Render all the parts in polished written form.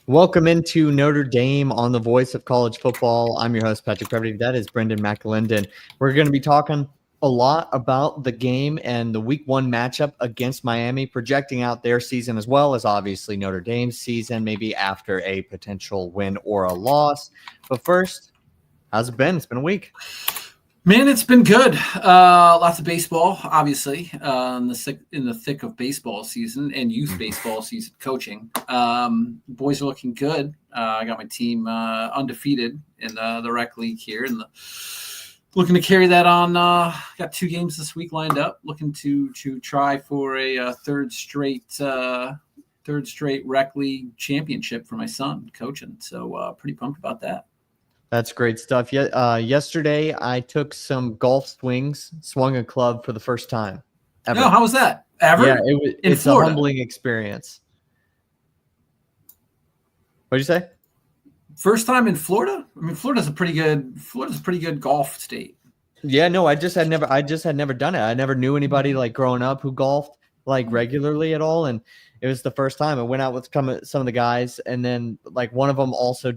Welcome into Notre Dame on the Voice of College Football. I'm your host, Patrick Brevity. That is Brendan McElinden. We're going to be talking a lot about the game and the week one matchup against Miami, projecting out their season as well as obviously Notre Dame's season, maybe after a potential win or a loss. But first, how's it been? It's been a week. Man, it's been good. Lots of baseball, obviously, in the thick of baseball season and youth baseball season coaching. Boys are looking good. I got my team undefeated in the rec league here, and looking to carry that on. Got 2 games this week lined up. Looking to try for a third straight rec league championship for my son coaching. So pretty pumped about that. That's great stuff. Yesterday, I took some golf swings, swung a club for the first time ever. Oh, how was that? Ever? Yeah, it's Florida. A humbling experience. What'd you say? First time in Florida? I mean, Florida's a pretty good golf state. Yeah, no, I just had never done it. I never knew anybody like growing up who golfed like regularly at all, and it was the first time. I went out with some of the guys, and then like one of them also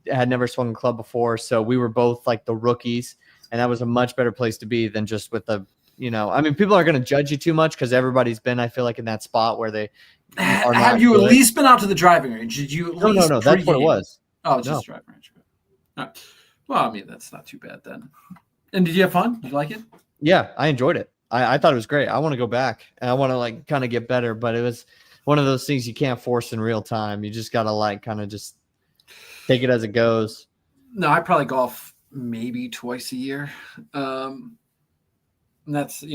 had never swung a club before, so we were both like the rookies, and that was a much better place to be than just with the, I mean, people are going to judge you too much because everybody's been, I feel like, in that spot where they are. Have you at least been out to the driving range? Did you? No, that's what it was. Oh, just driving range. Right. Well, I mean, that's not too bad then. And did you have fun? Did you like it? Yeah, I enjoyed it. I thought it was great. I want to go back, and I want to like kind of get better, but it was one of those things you can't force in real time. You just got to like kind of just take it as it goes. No, I probably golf maybe twice a year. And that's, I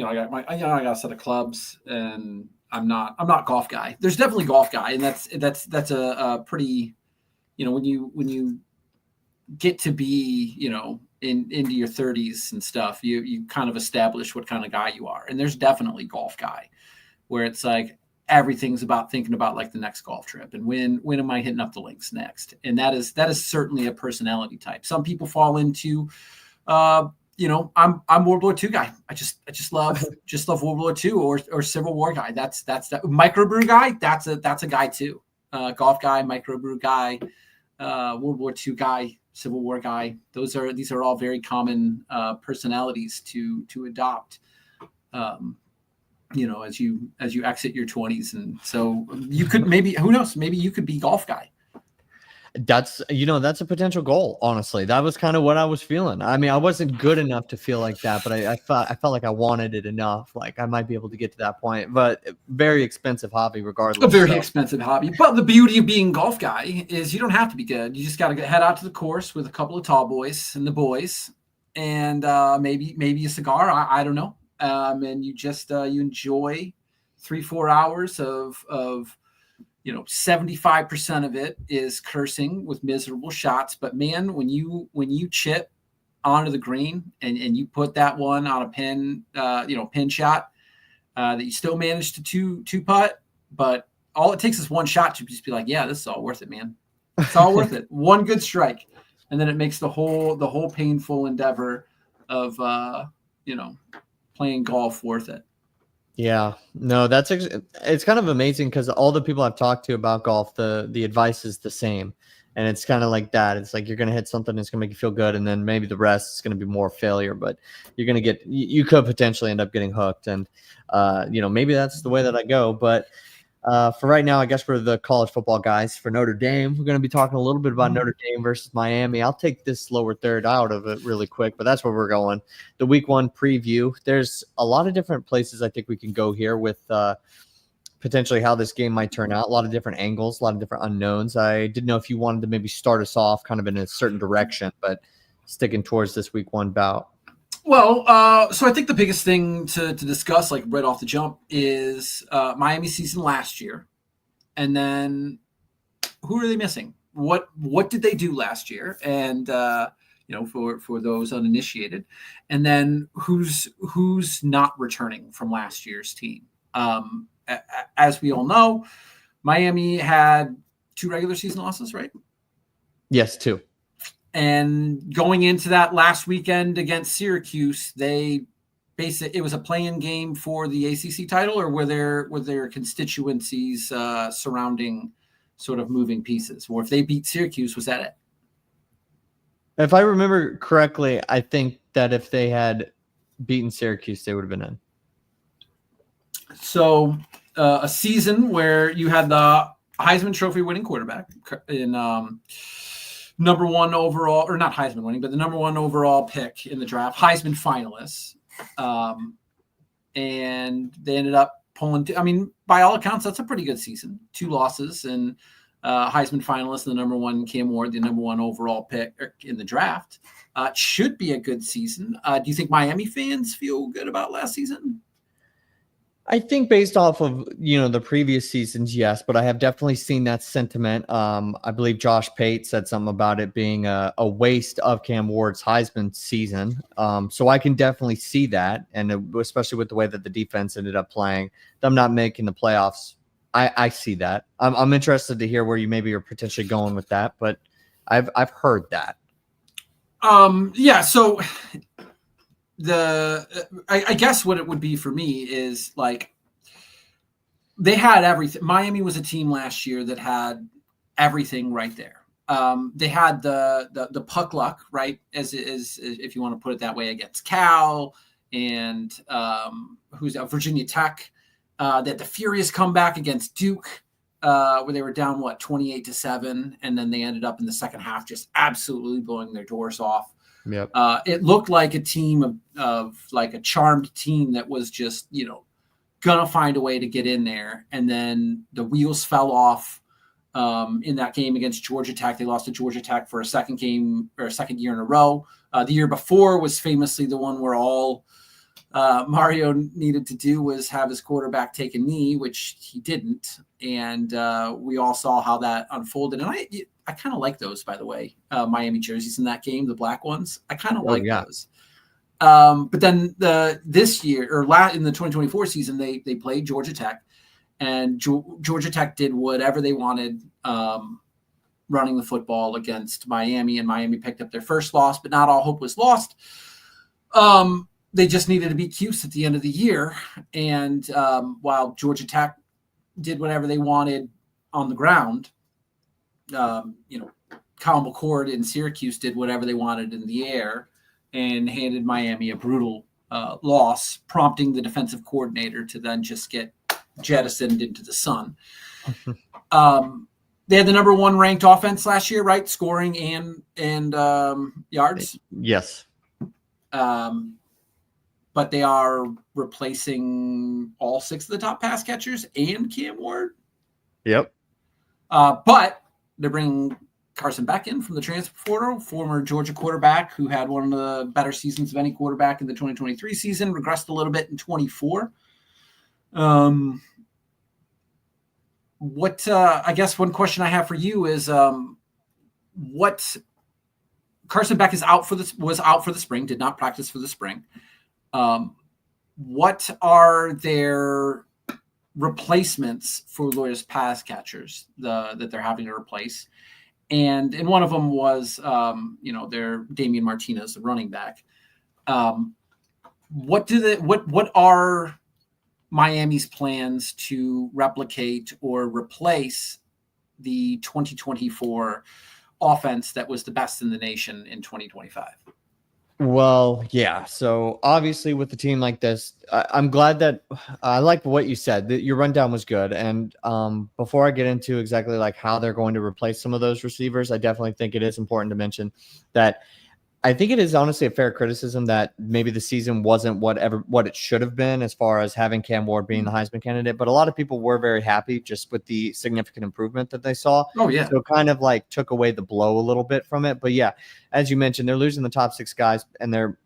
got a set of clubs, and I'm not golf guy. There's definitely golf guy, and that's a pretty, when you get to be, into your 30s and stuff, you kind of establish what kind of guy you are. And there's definitely golf guy where it's like everything's about thinking about like the next golf trip and when am I hitting up the links next. And that is certainly a personality type. Some people fall into I'm World War II guy. I just love World War II or Civil War guy. That's that microbrew guy. That's a guy too. Golf guy, microbrew guy, World War II guy, Civil War guy. These are all very common personalities to adopt, as you exit your 20s. And so you could maybe, who knows, maybe you could be golf guy. That's a potential goal. Honestly, that was kind of what I was feeling. I mean, I wasn't good enough to feel like that, but I felt like I wanted it enough. Like I might be able to get to that point, but very expensive hobby regardless. A very expensive hobby. But the beauty of being golf guy is you don't have to be good. You just got to head out to the course with a couple of tall boys and the boys, and maybe a cigar. I don't know. And you just you enjoy 3-4 hours of 75% of it is cursing with miserable shots. But man, when you chip onto the green and you put that one on a pin shot that you still manage to two putt, but all it takes is one shot to just be like, yeah, this is all worth it, man. It's all worth it. One good strike. And then it makes the whole painful endeavor of, playing golf worth it. Yeah, no, it's kind of amazing because all the people I've talked to about golf, the advice is the same. And it's kind of like that. It's like you're going to hit something that's going to make you feel good. And then maybe the rest is going to be more failure, but you're going to you could potentially end up getting hooked. And, maybe that's the way that I go. But for right now, I guess for the college football guys, for Notre Dame, we're going to be talking a little bit about Notre Dame versus Miami. I'll take this lower third out of it really quick, but that's where we're going. The week one preview. There's a lot of different places I think we can go here with potentially how this game might turn out. A lot of different angles, a lot of different unknowns. I didn't know if you wanted to maybe start us off kind of in a certain direction, but sticking towards this week one bout. Well, so I think the biggest thing to discuss, like right off the jump, is Miami season last year, and then who are they missing? What did they do last year? And for those uninitiated, and then who's not returning from last year's team? As we all know, Miami had 2 regular season losses, right? Yes, 2. And going into that last weekend against Syracuse, it was a play-in game for the ACC title, or were there constituencies surrounding sort of moving pieces. Or if they beat Syracuse, was that it? If I remember correctly, I think that if they had beaten Syracuse, they would have been in. So a season where you had the Heisman Trophy winning quarterback in number one overall, or not Heisman winning, but the number one overall pick in the draft, Heisman finalists. And they ended up pulling, I mean, by all accounts, that's a pretty good season. 2 losses and Heisman finalist, the number one Cam Ward, the number one overall pick in the draft. It should be a good season. Do you think Miami fans feel good about last season? I think based off of, the previous seasons, yes, but I have definitely seen that sentiment. I believe Josh Pate said something about it being a waste of Cam Ward's Heisman season. So I can definitely see that. And especially with the way that the defense ended up playing, them not making the playoffs. I see that. I'm interested to hear where you maybe are potentially going with that, but I've heard that. Yeah. So I guess what it would be for me is like they had everything. Miami was a team last year that had everything right there. They had the puck luck, right? As if you want to put it that way, against Cal and who's Virginia Tech. That the furious comeback against Duke, where they were down 28-7, and then they ended up in the second half just absolutely blowing their doors off. Yep. It looked like a team of like a charmed team that was just gonna find a way to get in there, and then the wheels fell off in that game against Georgia Tech. They lost to Georgia Tech for a second year in a row. The year before was famously the one where all Mario needed to do was have his quarterback take a knee, which he didn't. And we all saw how that unfolded. And I kind of like those, by the way, Miami jerseys in that game, the black ones. I kind of like those. But then this year, or in the 2024 season, they played Georgia Tech. And Georgia Tech did whatever they wanted running the football against Miami. And Miami picked up their first loss, but not all hope was lost. They just needed to beat Cuse at the end of the year. And while Georgia Tech did whatever they wanted on the ground, Kyle McCord in Syracuse did whatever they wanted in the air and handed Miami a brutal loss, prompting the defensive coordinator to then just get jettisoned into the sun. They had the number one ranked offense last year, right? Scoring and yards. Yes. But they are replacing all 6 of the top pass catchers and Cam Ward. Yep. But they're bringing Carson Beck in from the transfer portal, former Georgia quarterback who had one of the better seasons of any quarterback in the 2023 season, regressed a little bit in 24. I guess one question I have for you is what Carson Beck was out for the spring, did not practice for the spring. What are their replacements for Loyola's pass catchers that they're having to replace? And one of them was, their Damian Martinez, the running back. What are Miami's plans to replicate or replace the 2024 offense that was the best in the nation in 2025? Well, yeah. So obviously with a team like this, I'm glad that I like what you said, that your rundown was good. And before I get into exactly like how they're going to replace some of those receivers, I definitely think it is important to mention that I think it is honestly a fair criticism that maybe the season wasn't what it should have been as far as having Cam Ward being the Heisman candidate. But a lot of people were very happy just with the significant improvement that they saw. Oh, yeah. So it kind of like took away the blow a little bit from it. But yeah, as you mentioned, they're losing the top 6 guys and they're,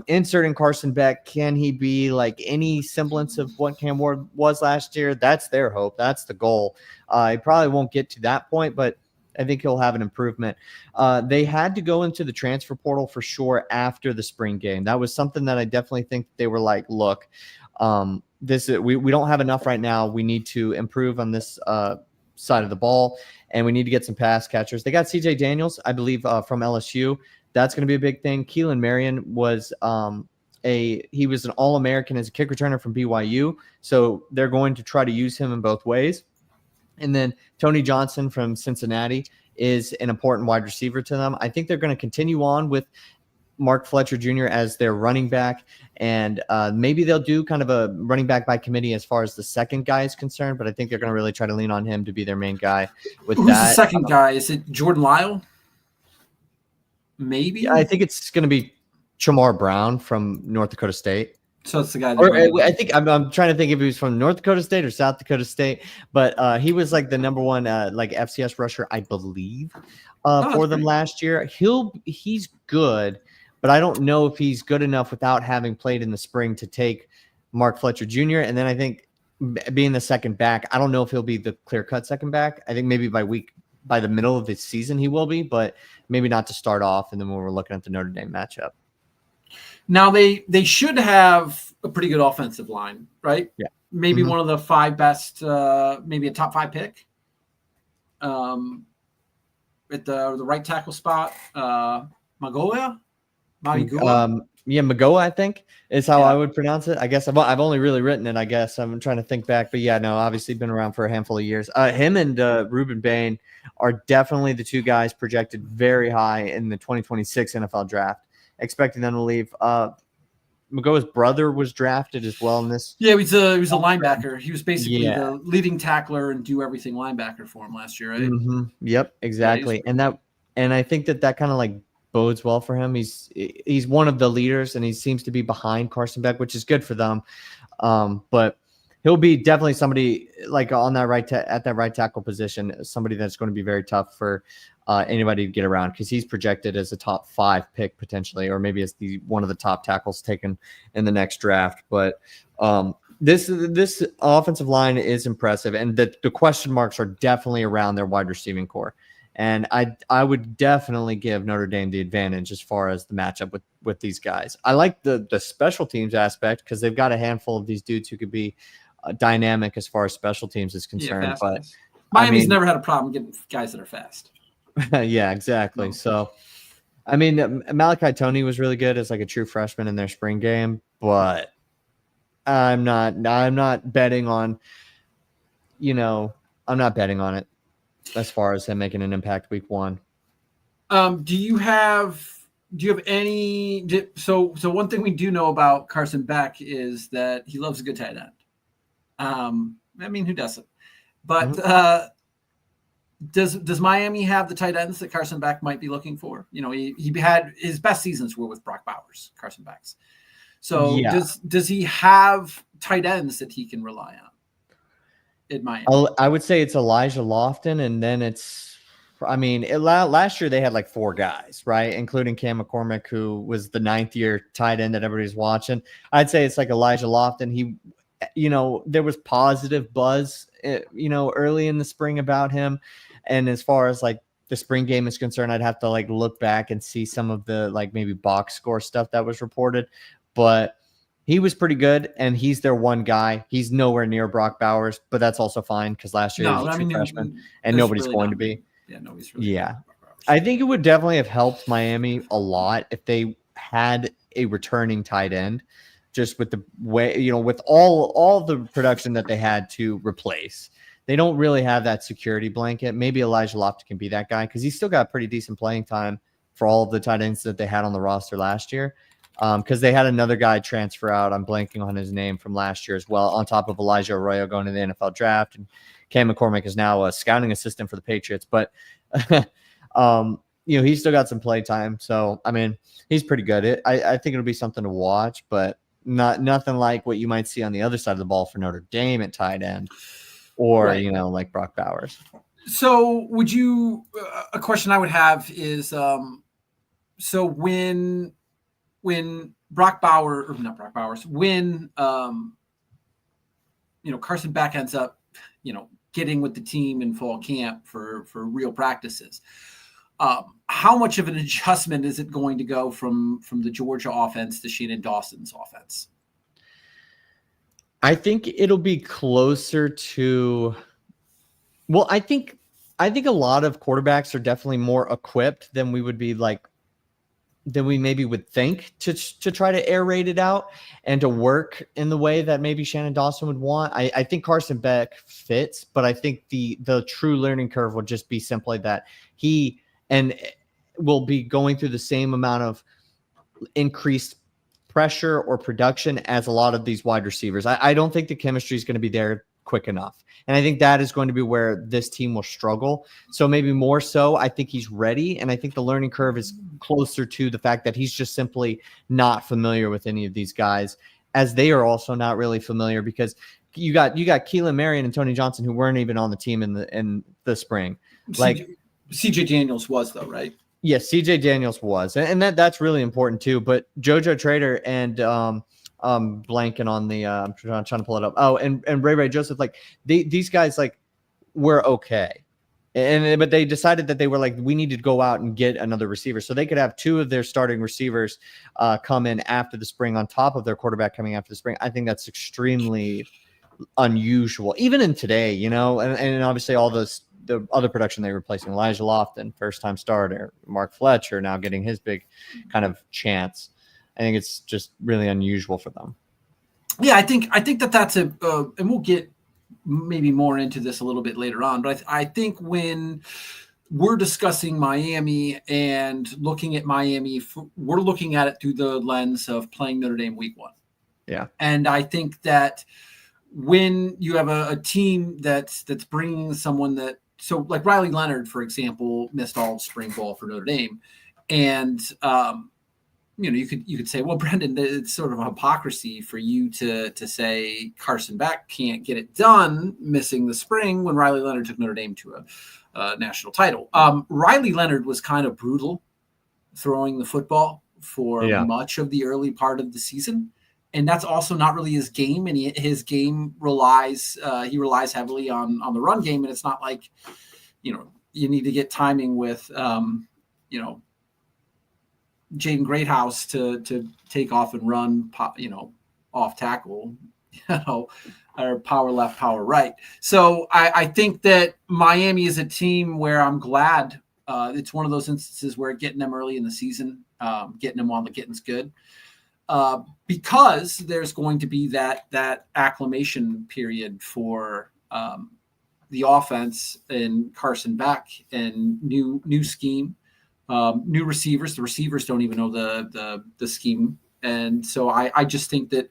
inserting Carson Beck. Can he be like any semblance of what Cam Ward was last year? That's their hope. That's the goal. He probably won't get to that point, but I think he'll have an improvement. They had to go into the transfer portal for sure after the spring game. That was something that I definitely think they were like, look, we don't have enough right now. We need to improve on this side of the ball, and we need to get some pass catchers. They got CJ Daniels, I believe, from LSU. That's going to be a big thing. Keelan Marion was he was an All-American as a kick returner from BYU, so they're going to try to use him in both ways. And then Tony Johnson from Cincinnati is an important wide receiver to them. I think they're going to continue on with Mark Fletcher Jr. as their running back, and maybe they'll do kind of a running back by committee as far as the second guy is concerned, but I think they're going to really try to lean on him to be their main guy with Who's that. the second guy? Is it Jordan Lyle? Maybe. I think it's going to be Chamar Brown from North Dakota State. So it's the guy. I think I'm trying to think if he was from North Dakota State or South Dakota State, but he was like the number one like FCS rusher, I believe, for them last year. He's good, but I don't know if he's good enough without having played in the spring to take Mark Fletcher Jr. And then I think being the second back, I don't know if he'll be the clear-cut second back. I think maybe by the middle of the season he will be, but maybe not to start off. And then when we're looking at the Notre Dame matchup. Now they should have a pretty good offensive line, right? Yeah. Maybe one of the 5 best, maybe a top 5 pick. At the right tackle spot, Magoya. Magoa, I think is how I would pronounce it. I guess I've only really written it. I guess I'm trying to think back, but yeah, no, obviously been around for a handful of years. Him and Ruben Bain are definitely the 2 guys projected very high in the 2026 NFL draft. Expecting them to leave. Magoa's brother was drafted as well in this. Yeah, he was a linebacker. He was basically the leading tackler and do everything linebacker for him last year, right? Mm-hmm. Yep, exactly. Yeah, and I think that kind of like bodes well for him. He's one of the leaders, and he seems to be behind Carson Beck, which is good for them. But he'll be definitely somebody like on that at that right tackle position, somebody that's going to be very tough for anybody to get around, because he's projected as a top 5 pick potentially, or maybe as one of the top tackles taken in the next draft. But this offensive line is impressive, and the question marks are definitely around their wide receiving core. And I would definitely give Notre Dame the advantage as far as the matchup with these guys. I like the special teams aspect because they've got a handful of these dudes who could be dynamic as far as special teams is concerned. Yeah, but Miami's never had a problem getting guys that are fast. Yeah, exactly. No. So, I mean, Malachi Tony was really good as like a true freshman in their spring game, but I'm not betting on, I'm not betting on it as far as him making an impact week 1. Do you have any? So one thing we do know about Carson Beck is that he loves a good tight end. I mean, who doesn't? But does Miami have the tight ends that Carson Beck might be looking for? He had his best seasons were with Brock Bowers, Carson Beck's. So does he have tight ends that he can rely on in Miami? I would say it's Elijah Lofton, and then last year they had like 4 guys, right? Including Cam McCormick, who was the 9th-year tight end that everybody's watching. I'd say it's like Elijah Lofton. He, there was positive buzz, early in the spring about him. And as far as like the spring game is concerned, I'd have to like look back and see some of the like maybe box score stuff that was reported, but he was pretty good, and he's their one guy. He's nowhere near Brock Bowers, but that's also fine because last year he was a true freshman, and nobody's really going to be. Yeah, nobody's really. Yeah, I think it would definitely have helped Miami a lot if they had a returning tight end, just with the way, with all the production that they had to replace. They don't really have that security blanket. Maybe Elijah Lofton can be that guy because he's still got pretty decent playing time for all of the tight ends that they had on the roster last year. Because they had another guy transfer out. I'm blanking on his name from last year as well, on top of Elijah Arroyo going to the NFL draft. And Cam McCormick is now a scouting assistant for the Patriots. But, he's still got some play time. So, I mean, he's pretty good. I think it'll be something to watch, but nothing like what you might see on the other side of the ball for Notre Dame at tight end. Or, right. Like Brock Bowers. So would you, a question I would have is, so when Brock Bowers, or not Brock Bowers, when, Carson Beck ends up, getting with the team in fall camp for real practices, how much of an adjustment is it going to go from the Georgia offense to Shannon Dawson's offense? I think it'll be closer to, well, I think a lot of quarterbacks are definitely more equipped than we would be like than we maybe would think to try to aerate it out and to work in the way that maybe Shannon Dawson would want. I think Carson Beck fits, but I think the true learning curve will just be simply that he and will be going through the same amount of increased pressure or production as a lot of these wide receivers. I don't think the chemistry is going to be there quick enough. And I think that is going to be where this team will struggle. So maybe more so, I think he's ready. And I think the learning curve is closer to the fact that he's just simply not familiar with any of these guys, as they are also not really familiar, because you got Keelan Marion and Tony Johnson, who weren't even on the team in the spring. Like CJ Daniels was, though, right? Yes, CJ Daniels was. And that's really important too. But JoJo Trader and blanking on the I'm trying to pull it up. Oh, and Ray Joseph, like these guys like were okay. But they decided that they were like, we need to go out and get another receiver. So they could have two of their starting receivers come in after the spring on top of their quarterback coming after the spring. I think that's extremely unusual, even in today, you know, and obviously all the other production they were replacing, Elijah Lofton, first-time starter, Mark Fletcher now getting his big kind of chance. I think it's just really unusual for them. Yeah, I think that's and we'll get maybe more into this a little bit later on, but I think when we're discussing Miami and looking at Miami, we're looking at it through the lens of playing Notre Dame week 1. Yeah. And I think that when you have a team that's bringing someone that, so like Riley Leonard, for example, missed all spring ball for Notre Dame. And, you know, you could say, well, Brendan, it's sort of a hypocrisy for you to say Carson Beck can't get it done missing the spring when Riley Leonard took Notre Dame to a national title. Riley Leonard was kind of brutal throwing the football for much of the early part of the season. And that's also not really his game. And his game relies heavily on the run game. And it's not like, you know, you need to get timing with, you know, Jaden Greathouse to take off and run, you know, off tackle, you know, or power left, power right. So I think that Miami is a team where I'm glad it's one of those instances where getting them early in the season, getting them while the getting's good. Because there's going to be that acclimation period for the offense and Carson Beck and new scheme, new receivers. The receivers don't even know the scheme, and so I just think that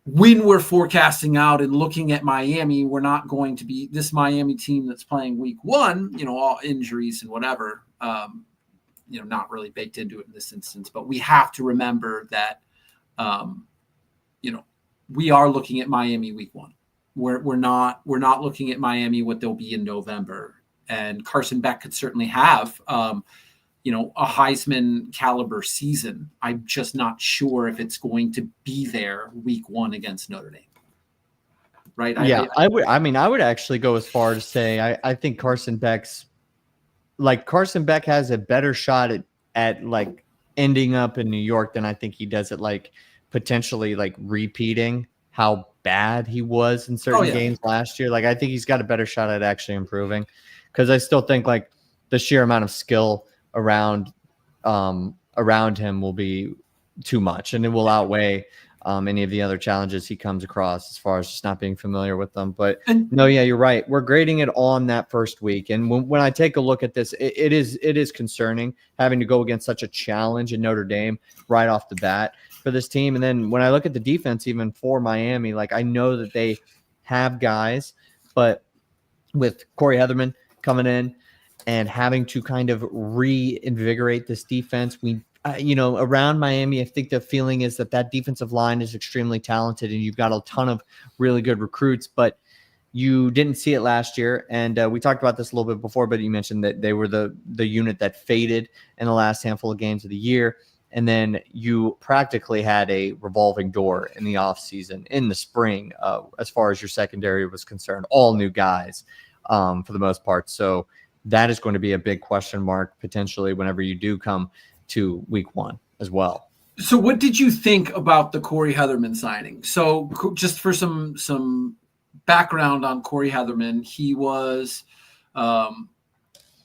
when we're forecasting out and looking at Miami, we're not going to be this Miami team that's playing week 1. You know, all injuries and whatever. You know, not really baked into it in this instance, but we have to remember that. You know, we are looking at Miami week 1. We're not looking at Miami what they'll be in November. And Carson Beck could certainly have, you know, a Heisman caliber season. I'm just not sure if it's going to be there week 1 against Notre Dame. Right? I would actually go as far to say I think Carson Beck has a better shot at like ending up in New York than I think he does at like potentially like repeating how bad he was in certain games last year. Like I think he's got a better shot at actually improving, because I still think like the sheer amount of skill around him will be too much, and it will outweigh any of the other challenges he comes across as far as just not being familiar with them. But no, yeah, you're right. We're grading it on that first week. And when I take a look at this, it is concerning having to go against such a challenge in Notre Dame right off the bat for this team. And then when I look at the defense, even for Miami, like I know that they have guys, but with Corey Heatherman coming in and having to kind of reinvigorate this defense, you know, around Miami, I think the feeling is that defensive line is extremely talented and you've got a ton of really good recruits, but you didn't see it last year. And we talked about this a little bit before, but you mentioned that they were the unit that faded in the last handful of games of the year. And then you practically had a revolving door in the offseason in the spring, as far as your secondary was concerned, all new guys for the most part. So that is going to be a big question mark potentially whenever you do come to week 1 as well. So what did you think about the Corey Heatherman signing? So just for some background on Corey Heatherman, he was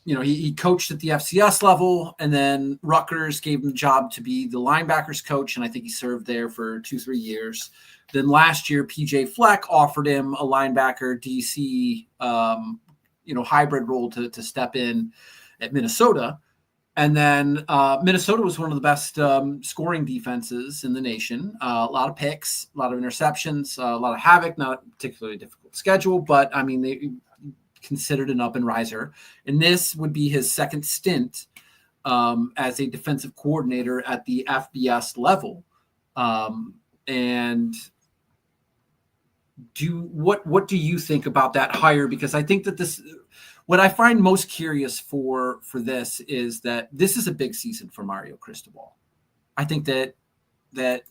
he coached at the FCS level, and then Rutgers gave him the job to be the linebackers coach, and I think he served there for 2-3 years. Then last year, PJ Fleck offered him a linebacker DC, hybrid role to step in at Minnesota. And then Minnesota was one of the best scoring defenses in the nation. A lot of picks, a lot of interceptions, a lot of havoc, not a particularly difficult schedule, but I mean, they considered an up and riser. And this would be his second stint as a defensive coordinator at the FBS level. And what do you think about that hire? Because I think that what I find most curious for this is that this is a big season for Mario Cristobal. I think that that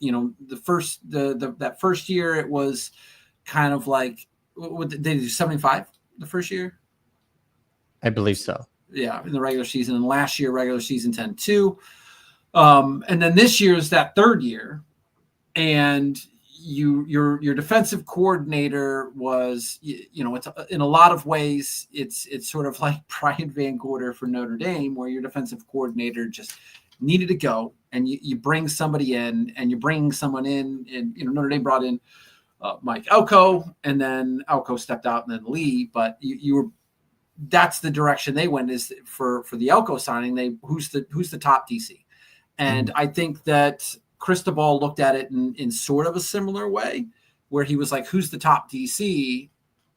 first year it was kind of like, what did they do, 75 the first year? I believe so. Yeah, in the regular season, and last year regular season 10-2. And then this year is that third year, and your defensive coordinator was, it's in a lot of ways it's sort of like Brian Van Gorder for Notre Dame, where your defensive coordinator just needed to go, and you bring somebody in, and you bring someone in, and Notre Dame brought in Mike Elko, and then Elko stepped out, and then Lee, but that's the direction they went, is for the Elko signing. Who's the top DC, and I think that Cristobal looked at it in sort of a similar way, where he was like, who's the top DC?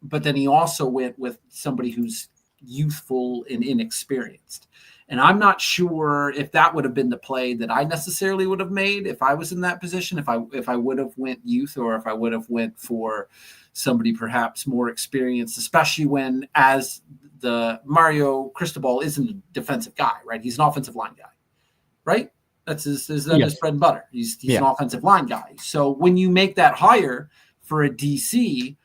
But then he also went with somebody who's youthful and inexperienced. And I'm not sure if that would have been the play that I necessarily would have made if I was in that position, if I would have went youth, or if I would have went for somebody perhaps more experienced, especially when, as the Mario Cristobal isn't a defensive guy, right? He's an offensive line guy, right? That's his bread and butter. He's an offensive line guy. So when you make that hire for a DC,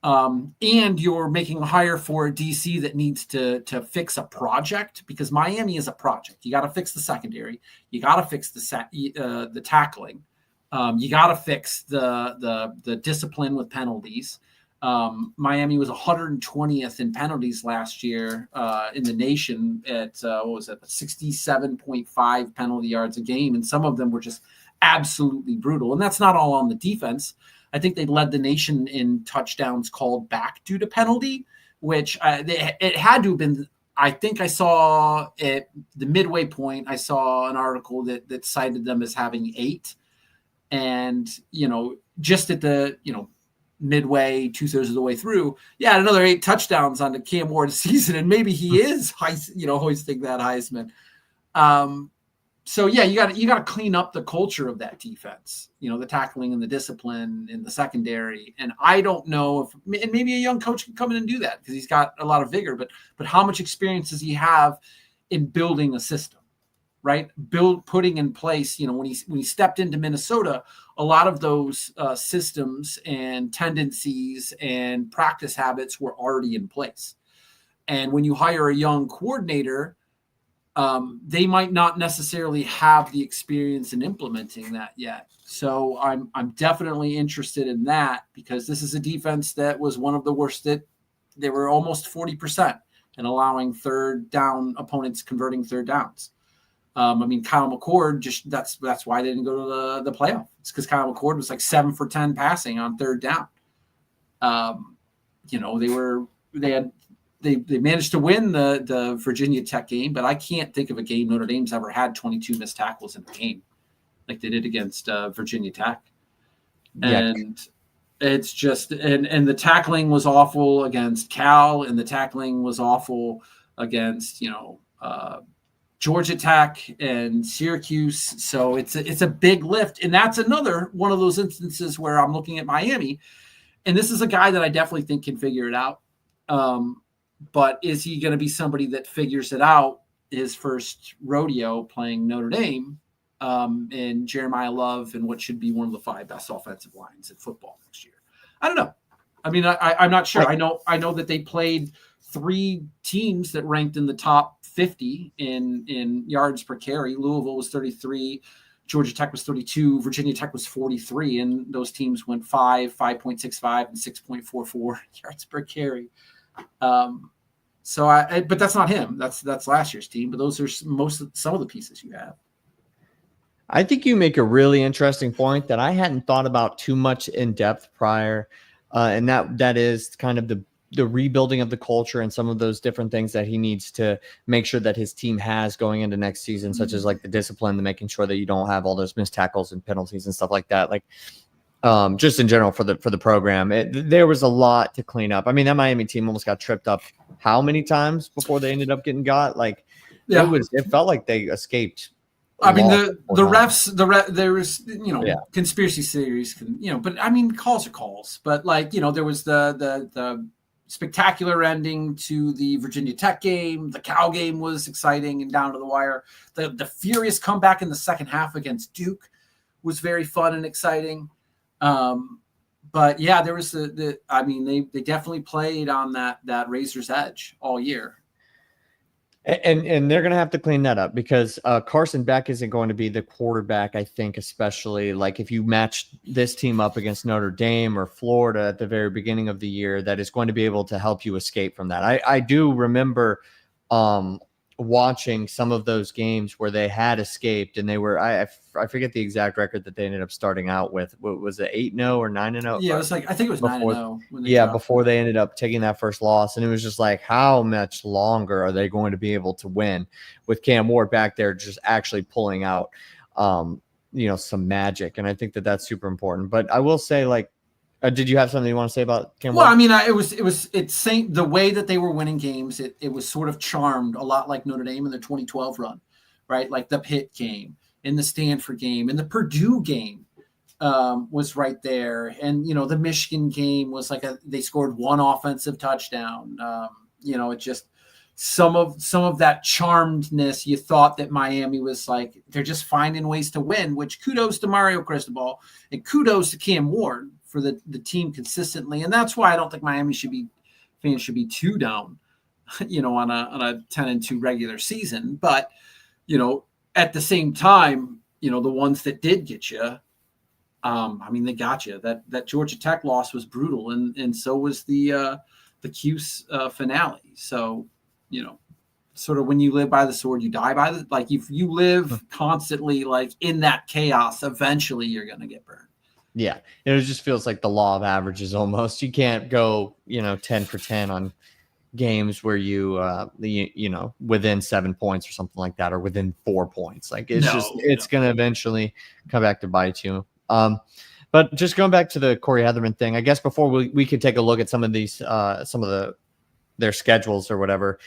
and you're making a hire for a DC that needs to fix a project, because Miami is a project. You got to fix the secondary. You got to fix the tackling. You got to fix the discipline with penalties. Miami was 120th in penalties last year in the nation at 67.5 penalty yards a game, and some of them were just absolutely brutal. And that's not all on the defense. I think they led the nation in touchdowns called back due to penalty, which it had to have been. I think I saw at the midway point, I saw an article that cited them as having 8, and just at the midway, 2/3 of the way through, another 8 touchdowns on the Cam Ward season, and maybe he is hoisting that Heisman. So you got to clean up the culture of that defense, the tackling and the discipline in the secondary. And I don't know if, and maybe a young coach can come in and do that because he's got a lot of vigor, but how much experience does he have in building a system, right? Putting in place, when he stepped into Minnesota, a lot of those systems and tendencies and practice habits were already in place. And when you hire a young coordinator, they might not necessarily have the experience in implementing that yet. So I'm definitely interested in that, because this is a defense that was one of the worst. That they were almost 40% and allowing third down opponents converting third downs. Kyle McCord, that's why they didn't go to the playoff. It's because Kyle McCord was like 7 for 10 passing on third down. They managed to win the Virginia Tech game, but I can't think of a game Notre Dame's ever had 22 missed tackles in a game like they did against Virginia Tech. And it's just, and the tackling was awful against Cal, and the tackling was awful against, Georgia Tech and Syracuse. So it's a big lift. And that's another one of those instances where I'm looking at Miami, and this is a guy that I definitely think can figure it out. But is he going to be somebody that figures it out his first rodeo playing Notre Dame, and Jeremiah Love, and what should be one of the 5 best offensive lines in football next year? I don't know. I'm not sure. I know that they played 3 teams that ranked in the top 50 in yards per carry. Louisville was 33, Georgia Tech was 32, Virginia Tech was 43, and those teams went 5.65, and 6.44 yards per carry. So but that's not him. That's last year's team. But those are some of the pieces you have. I think you make a really interesting point that I hadn't thought about too much in depth prior, and that is kind of the rebuilding of the culture and some of those different things that he needs to make sure that his team has going into next season, such as like the discipline, the making sure that you don't have all those missed tackles and penalties and stuff like that. Like just in general for the program, there was a lot to clean up. I mean, that Miami team almost got tripped up how many times before they ended up getting got? Like it felt like they escaped. I mean, the refs, there was, conspiracy theories, but I mean, calls are calls. But like, there was the spectacular ending to the Virginia Tech game. The Cal game was exciting and down to the wire. The furious comeback in the second half against Duke was very fun and exciting. But yeah, there was I mean, they definitely played on that razor's edge all year. And they're going to have to clean that up because Carson Beck isn't going to be the quarterback, I think, especially like if you match this team up against Notre Dame or Florida at the very beginning of the year, that is going to be able to help you escape from that. I do remember watching some of those games where they had escaped and they were, I forget the exact record that they ended up starting out with. What was it, 8-0 or 9-0? Yeah, it was like, I think it was 9-0. Before they ended up taking that first loss. And it was just like, how much longer are they going to be able to win with Cam Ward back there just actually pulling out, some magic? And I think that that's super important. But I will say, like, did you have something you want to say about Cam Ward? Well, I mean, it's the way that they were winning games. It was sort of charmed a lot like Notre Dame in their 2012 run, right? Like the Pitt game, in the Stanford game, and the Purdue game was right there, and the Michigan game was like they scored one offensive touchdown. It just some of that charmedness. You thought that Miami was like they're just finding ways to win. Which kudos to Mario Cristobal and kudos to Cam Ward for the team consistently. And that's why I don't think Miami fans should be too down, on a 10-2 regular season. But, at the same time, the ones that did get you, I mean, they got you. That Georgia Tech loss was brutal. And so was the Cuse finale. So, sort of when you live by the sword, you die by like if you live constantly like in that chaos, eventually you're going to get burned. Yeah, it just feels like the law of averages almost. You can't go, 10 for 10 on games where you within 7 points or something like that, or within 4 points. Like it's going to eventually come back to bite you. But just going back to the Corey Heatherman thing, I guess before we could take a look at some of these, their schedules or whatever,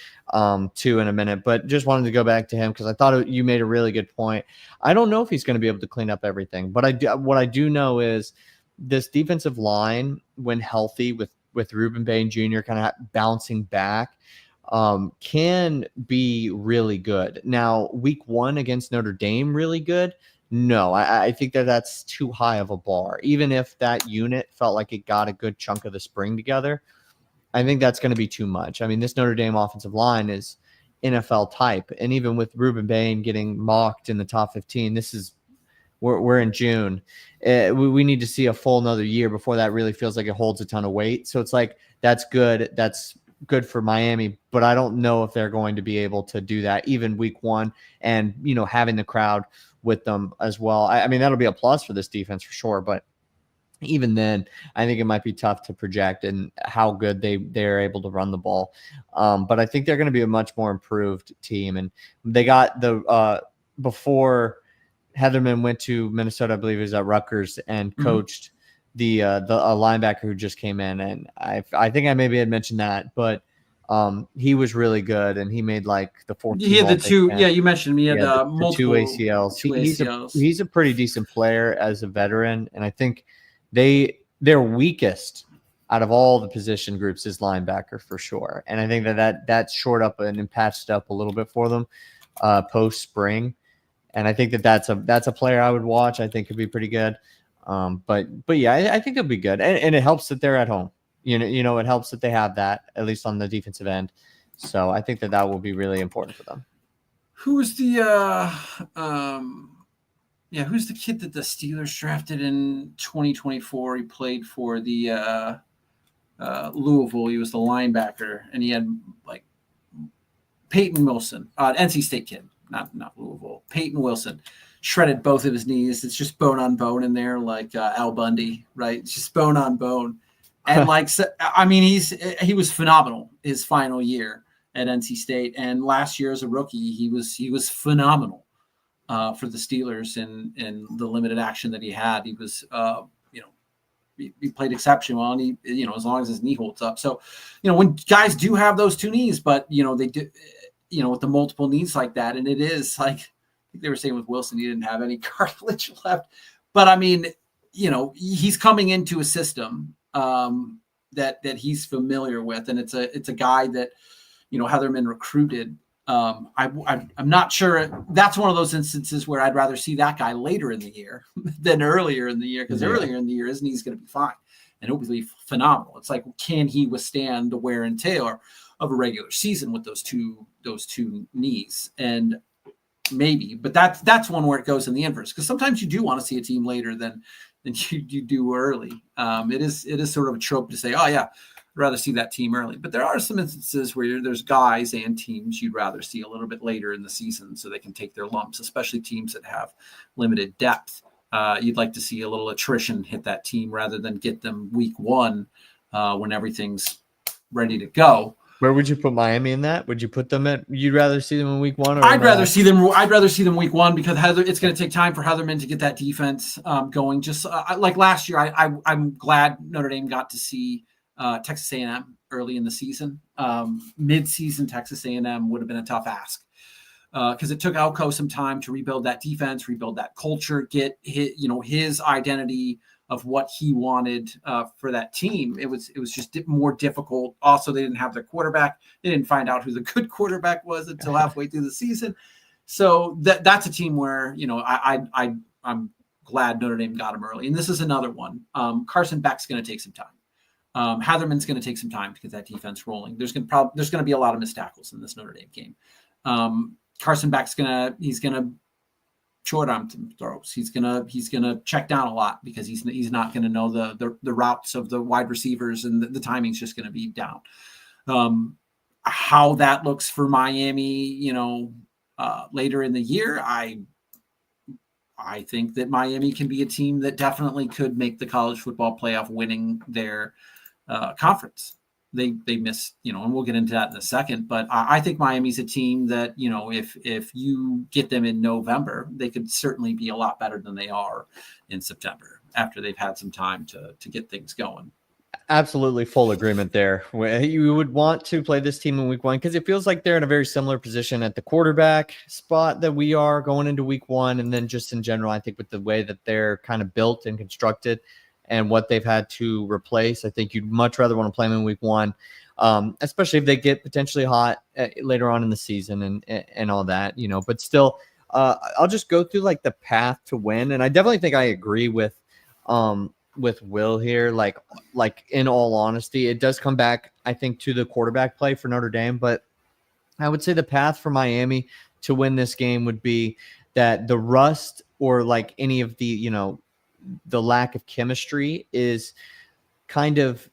too, in a minute. But just wanted to go back to him because I thought you made a really good point. I don't know if he's going to be able to clean up everything, but what I do know is this defensive line, when healthy, with Ruben Bain Jr. kind of bouncing back, can be really good. Now, week 1 against Notre Dame, really good. No, I think that's too high of a bar. Even if that unit felt like it got a good chunk of the spring together, I think that's going to be too much. I mean, this Notre Dame offensive line is NFL type. And even with Ruben Bain getting mocked in the top 15, we're in June. We need to see a full another year before that really feels like it holds a ton of weight. So it's like, that's good. That's good for Miami, but I don't know if they're going to be able to do that even week 1 and, having the crowd with them as well. I mean, that'll be a plus for this defense for sure, but even then, I think it might be tough to project and how good they're able to run the ball. But I think they're going to be a much more improved team. And they got before Heatherman went to Minnesota, I believe he was at Rutgers and coached the linebacker who just came in. And I think I maybe had mentioned that, but he was really good and he made like the 14. He had the two. Yeah, you mentioned he had multiple two ACLs. He's a pretty decent player as a veteran, and I think their weakest out of all the position groups is linebacker for sure. And I think that shored up and patched up a little bit for them post spring. And I think that's a player I would watch. I think could be pretty good. But yeah, I think it'll be good. And it helps that they're at home. It helps that they have that, at least on the defensive end. So I think that will be really important for them. Who's the who's the kid that the Steelers drafted in 2024? He played for the Louisville. He was the linebacker, and he had like Peyton Wilson, NC State kid, not Louisville. Peyton Wilson shredded both of his knees. It's just bone on bone in there, like Al Bundy, right? It's just bone on bone. And I mean, he was phenomenal his final year at NC State, and last year as a rookie, he was phenomenal for the Steelers in the limited action that he had. He was, he played exceptionally well, and he, as long as his knee holds up. So, when guys do have those two knees, but they do, with the multiple knees like that, and it is like I think they were saying with Wilson, he didn't have any cartilage left. But I mean, he's coming into a system that he's familiar with, and it's a guy that Heatherman recruited. I'm not sure. That's one of those instances where I'd rather see that guy later in the year than earlier in the year, because earlier in the year, his knee's going to be fine and he'll be phenomenal. It's like, can he withstand the wear and tear of a regular season with those two knees? And maybe, but that's one where it goes in the inverse, because sometimes you do want to see a team later than you do early. It is sort of a trope to say, oh yeah, I'd rather see that team early. But there are some instances where there's guys and teams you'd rather see a little bit later in the season so they can take their lumps, especially teams that have limited depth. You'd like to see a little attrition hit that team rather than get them week one when everything's ready to go. Where would you put Miami in that? Would you put them you'd rather see them in week one? Or I'd rather see them week one, because it's going to take time for Heatherman to get that defense going. Just like last year, I'm glad Notre Dame got to see Texas A&M early in the season. Mid-season Texas A&M would have been a tough ask because it took Elko some time to rebuild that defense, rebuild that culture, get his identity of what he wanted for that team. It was just more difficult. Also, they didn't have their quarterback. They didn't find out who the good quarterback was until halfway through the season. So that's a team where I'm glad Notre Dame got him early. And this is another one. Carson Beck's going to take some time. Heatherman's going to take some time to get that defense rolling. There's going to be a lot of missed tackles in this Notre Dame game. Carson Beck's he's going to short arm throws. He's gonna check down a lot because he's not going to know the routes of the wide receivers, and the timing's just going to be down. How that looks for Miami, later in the year, I think that Miami can be a team that definitely could make the college football playoff, winning their conference. They missed, and we'll get into that in a second, but I think Miami's a team that, if you get them in November, they could certainly be a lot better than they are in September after they've had some time to get things going. Absolutely full agreement there. You would want to play this team in week one because it feels like they're in a very similar position at the quarterback spot that we are going into week one. And then just in general, I think with the way that they're kind of built and constructed and what they've had to replace, I think you'd much rather want to play them in week one, especially if they get potentially hot later on in the season and all that, but still, I'll just go through like the path to win. And I definitely think I agree with Will here. Like in all honesty, it does come back, I think, to the quarterback play for Notre Dame, but I would say the path for Miami to win this game would be that the rust or like any of the lack of chemistry is kind of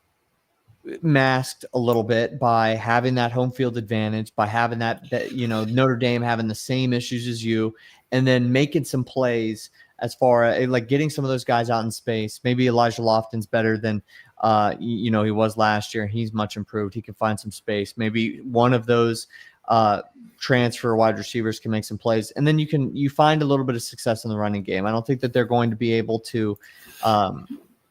masked a little bit by having that home field advantage, by having that Notre Dame having the same issues as you, and then making some plays as far as like getting some of those guys out in space. Maybe Elijah Lofton's better than he was last year. He's much improved. He can find some space. Maybe one of those transfer wide receivers can make some plays, and then you find a little bit of success in the running game. I don't think that they're going to be able to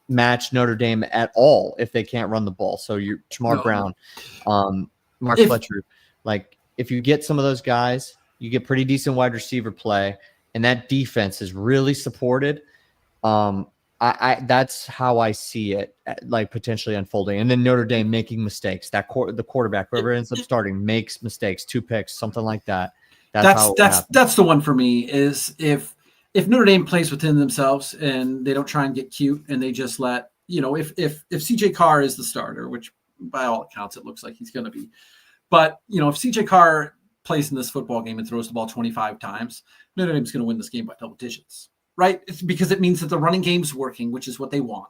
match Notre Dame at all if they can't run the ball. So you're Shamar Brown, Mark Fletcher, like if you get some of those guys, you get pretty decent wide receiver play, and that defense is really supported. That's how I see it, like potentially unfolding. And then Notre Dame making mistakes. The quarterback, whoever ends up starting, makes mistakes, 2 picks, something like that. That's the one for me. Is if Notre Dame plays within themselves and they don't try and get cute and they just let if CJ Carr is the starter, which by all accounts it looks like he's going to be, but if CJ Carr plays in this football game and throws the ball 25 times, Notre Dame's going to win this game by double digits. Right? It's because it means that the running game's working, which is what they want.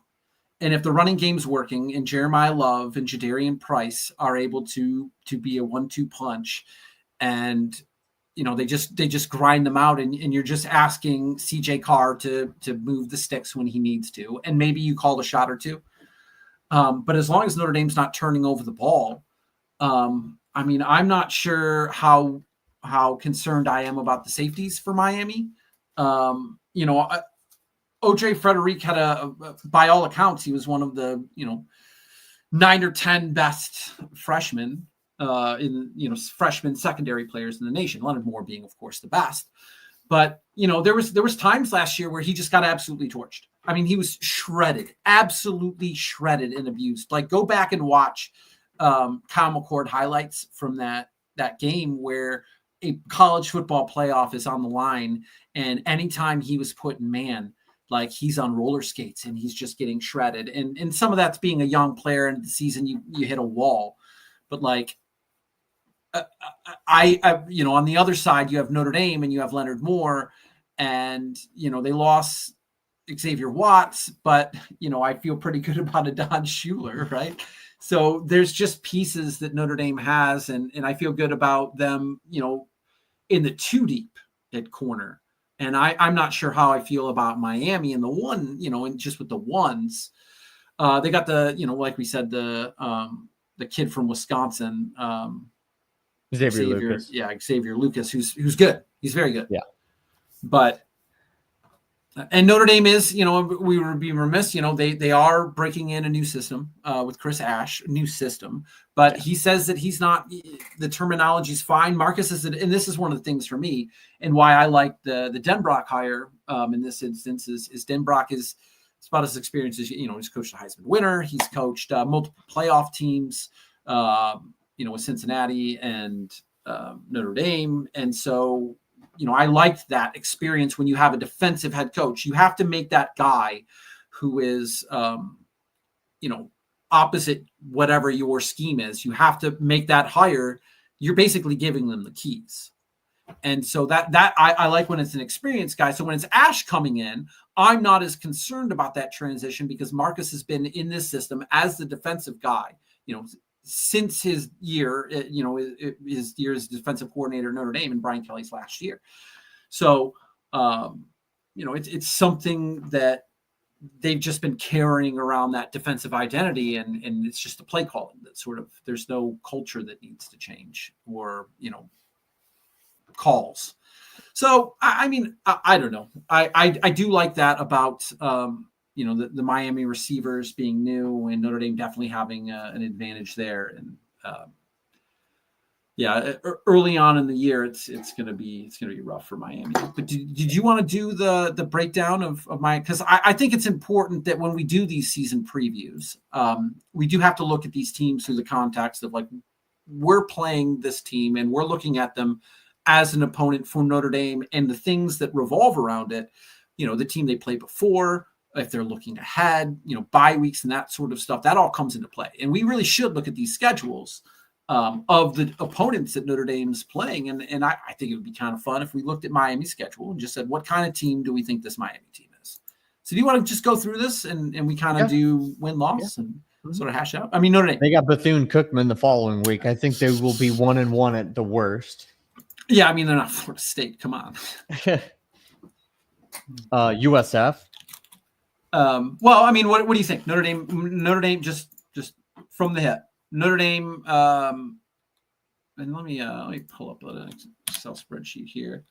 And if the running game's working and Jeremiah Love and Jadarian Price are able to be a 1-2 punch, and they just grind them out, and you're just asking CJ Carr to move the sticks when he needs to, and maybe you call a shot or two. But as long as Notre Dame's not turning over the ball, I mean, I'm not sure how concerned I am about the safeties for Miami. OJ Frederick had by all accounts, he was one of the 9 or 10 best freshmen freshman secondary players in the nation. Leonard Moore being, of course, the best. But there was times last year where he just got absolutely torched. I mean, he was shredded, absolutely shredded and abused. Like, go back and watch Kyle McCord highlights from that game where a college football playoff is on the line, and anytime he was put in man, like, he's on roller skates and he's just getting shredded. And some of that's being a young player, and the season you hit a wall. But like, I on the other side, you have Notre Dame and you have Leonard Moore, and they lost Xavier Watts, but I feel pretty good about Adon Schuler, right? So there's just pieces that Notre Dame has, and I feel good about them, in the 2 deep at corner. And I'm not sure how I feel about Miami in the 1, and just with the ones. They got the, like we said, the kid from Wisconsin, Xavier Lucas. Yeah, Xavier Lucas, who's good. He's very good. Yeah. But and Notre Dame is, we would be remiss, they are breaking in a new system with Chris Ash, new system. But he says that he's not, the terminology's fine. Marcus is, and this is one of the things for me, and why I like the Denbrock hire in this instance is Denbrock is about as experienced as, he's coached a Heisman winner. He's coached multiple playoff teams, with Cincinnati and Notre Dame. And so, I liked that experience. When you have a defensive head coach, you have to make that guy who is, opposite whatever your scheme is. You have to make that hire. You're basically giving them the keys. And so that I like when it's an experienced guy. So when it's Ash coming in, I'm not as concerned about that transition, because Marcus has been in this system as the defensive guy, since his year, his year as defensive coordinator at Notre Dame and Brian Kelly's last year. So, it's something that they've just been carrying around, that defensive identity, and it's just a play calling that sort of, there's no culture that needs to change, or, calls. So, I mean, I don't know. I do like that about, the Miami receivers being new, and Notre Dame definitely having an advantage there. And early on in the year, it's going to be rough for Miami. But did you want to do the breakdown of Miami? Because I think it's important that when we do these season previews, we do have to look at these teams through the context of, like, we're playing this team and we're looking at them as an opponent for Notre Dame, and the things that revolve around it, the team they played before, if they're looking ahead, bye weeks and that sort of stuff, that all comes into play. And we really should look at these schedules of the opponents that Notre Dame's playing. And I think it would be kind of fun if we looked at Miami's schedule and just said, what kind of team do we think this Miami team is? So do you want to just go through this and we kind of do win-loss and sort of hash out? I mean, Notre Dame. They got Bethune-Cookman the following week. I think they will be 1-1 at the worst. Yeah, I mean, they're not Florida State. Come on. USF. Well, I mean, what do you think? Notre Dame, just from the hip. Notre Dame, and let me pull up an Excel spreadsheet here.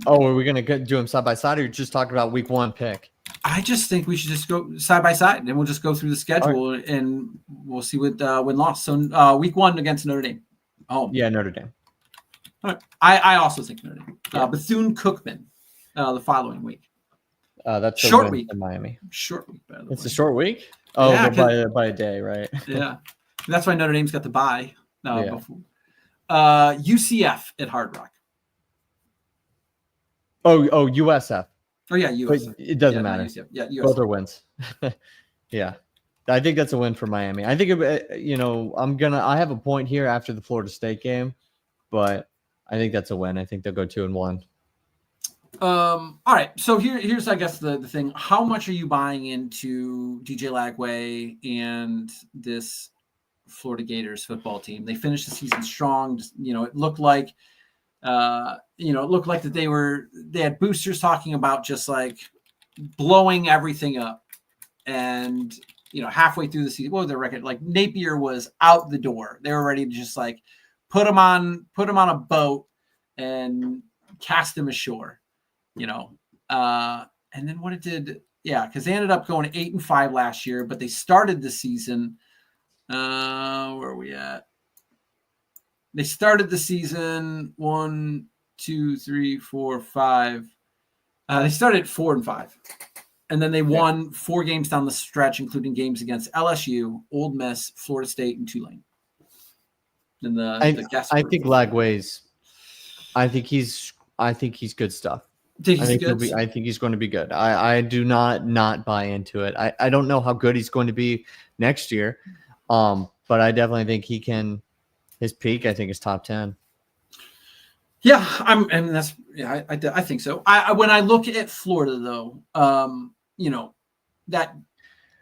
Are we gonna do them side by side, or you're just talking about week 1 pick? I just think we should just go side by side, and we'll just go through the schedule, and we'll see what win-loss. So week 1 against Notre Dame. Oh yeah, Notre Dame. All right. I also think Notre Dame. Bethune-Cookman the following week. That's a short week in Miami. Short week, by the way. It's a short week. Oh, yeah, by a day, right? Yeah, that's why Notre Dame's got the bye. Before. UCF at Hard Rock. Oh, USF. Oh yeah, USF. But it doesn't matter. UCF. Yeah, USF. Both are wins. Yeah, I think that's a win for Miami. I think I have a point here after the Florida State game, but I think that's a win. I think they'll go 2-1. All right. So here's I guess the thing. How much are you buying into DJ Lagway and this Florida Gators football team. They finished the season strong. It looked like, that they had boosters talking about just like blowing everything up. And, halfway through the season, what was their record? Like Napier was out the door. They were ready to just like put him on a boat and cast him ashore, and then what it did. Yeah. Cause they ended up going 8-5 last year, but they started the season. Where are we at? They started the season 1, 2, 3, 4, 5. They started 4-5. And then they won 4 games down the stretch, including games against LSU, Ole Miss, Florida State, and Tulane. And I think Lagway's. I think he's good stuff. I think he's going to be good. I do not buy into it. I don't know how good he's going to be next year, but I definitely think he can. His peak, I think, is top 10. Yeah, I think so. When I look at Florida, though, that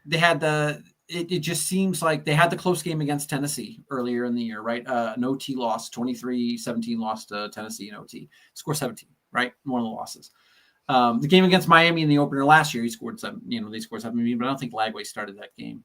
they had it just seems like they had the close game against Tennessee earlier in the year, right? An OT loss, 23-17 lost to Tennessee in OT. Score 17, right? One of the losses. The game against Miami in the opener last year, he scored 7. They scored 7, but I don't think Lagway started that game.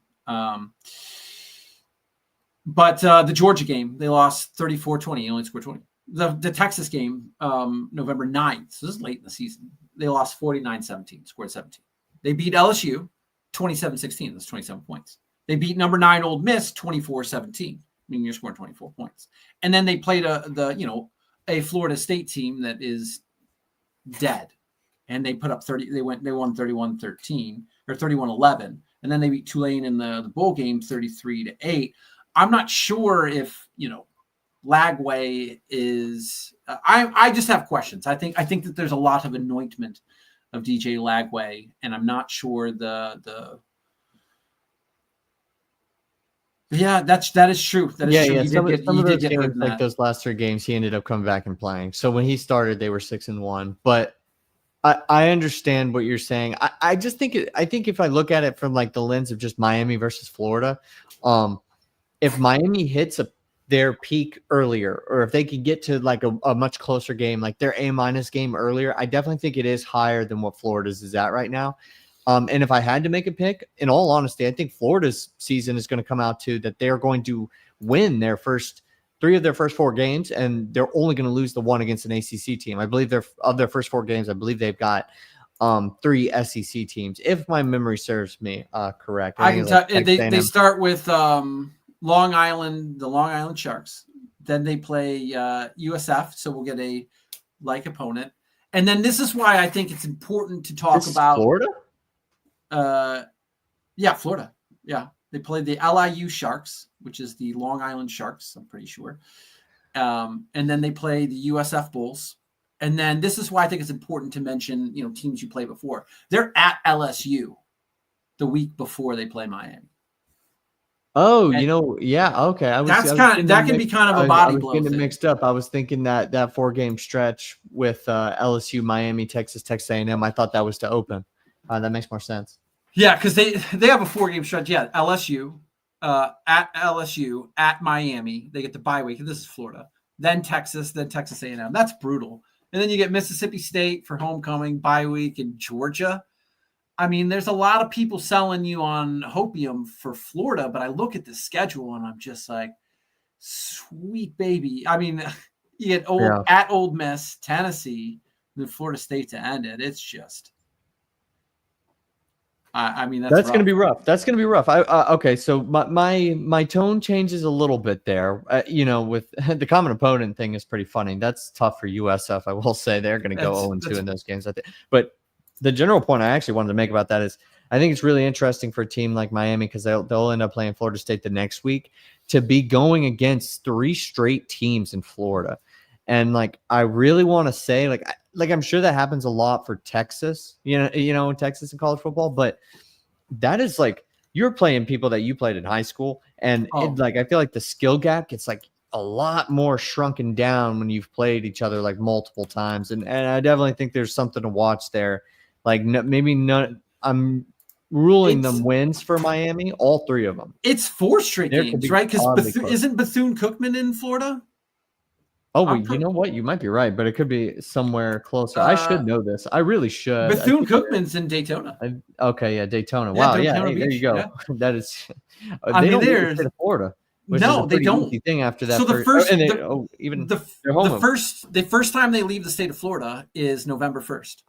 But the Georgia game, they lost 34-20. He only scored 20. The Texas game, November 9th, so this is late in the season, they lost 49-17, scored 17. They beat LSU 27-16. That's 27 points. They beat number 9 Ole Miss 24-17. Meaning you're scoring 24 points. And then they played a Florida State team that is dead. And they put up 30. They won 31-13 or 31-11. And then they beat Tulane in the bowl game 33-8. I'm not sure if, Lagway is I just have questions. I think that there's a lot of anointment of DJ Lagway, and I'm not sure that is true. That is true. Yeah. Some of those games, like those last 3 games, he ended up coming back and playing. So when he started, they were 6-1. But I understand what you're saying. I just think if I look at it from like the lens of just Miami versus Florida, if Miami hits their peak earlier, or if they could get to like a much closer game, like their A- game earlier, I definitely think it is higher than what Florida's is at right now. And if I had to make a pick, in all honesty, I think Florida's season is going to come out to that they're going to win their first 3 of their first 4 games, and they're only going to lose the one against an ACC team. I believe of their first 4 games, I believe they've got 3 SEC teams, if my memory serves me correct. I can tell they start with Long Island, the Long Island Sharks. Then they play USF, so we'll get a like opponent. And then this is why I think it's important to talk about Florida. Florida. Yeah, they played the LIU Sharks, which is the Long Island Sharks, I'm pretty sure. And then they play the USF Bulls. And then this is why I think it's important to mention, teams you play before. They're at LSU the week before they play Miami. Oh, yeah, okay. That can be kind of a body blow. I was getting mixed up. I was thinking that 4-game stretch with LSU, Miami, Texas A&M. I thought that was to open. That makes more sense. Yeah, because they have a 4-game stretch. Yeah, LSU, at Miami. They get the bye week. This is Florida. Then Texas A&M. That's brutal. And then you get Mississippi State for homecoming, bye week, and Georgia. I mean, there's a lot of people selling you on hopium for Florida, but I look at the schedule and I'm just like, sweet baby. I mean, you get at Ole Miss, Tennessee, then Florida State to end it. It's just, that's going to be rough. That's going to be rough. Okay. So my tone changes a little bit there. With the common opponent thing is pretty funny. That's tough for USF. I will say they're going to go 0-2 in those games. I think, but the general point I actually wanted to make about that is I think it's really interesting for a team like Miami, because they'll end up playing Florida State the next week, to be going against 3 straight teams in Florida. And like, I really want to say, like I'm sure that happens a lot for Texas, Texas in college football, but that is like, you're playing people that you played in high school. And I feel like the skill gap gets like a lot more shrunken down when you've played each other like multiple times. And I definitely think there's something to watch there. Like maybe not, I'm ruling It's- them wins for Miami, all 3 of them. It's 4 straight There could games, be right? Because oddly close. isn't Bethune-Cookman in Florida? Oh, wait, you know what? You might be right, but it could be somewhere closer. I should know this. I really should. Bethune-Cookman's in Daytona. Okay, yeah, Daytona. Yeah, Wow, Daytona hey, there you Beach, go. yeah. That is. I They mean, don't leave the there's state of Florida, which is no, a they pretty don't. easy thing after that. So the first, and the, even the, they're home. the first time they leave the state of Florida is November 1st.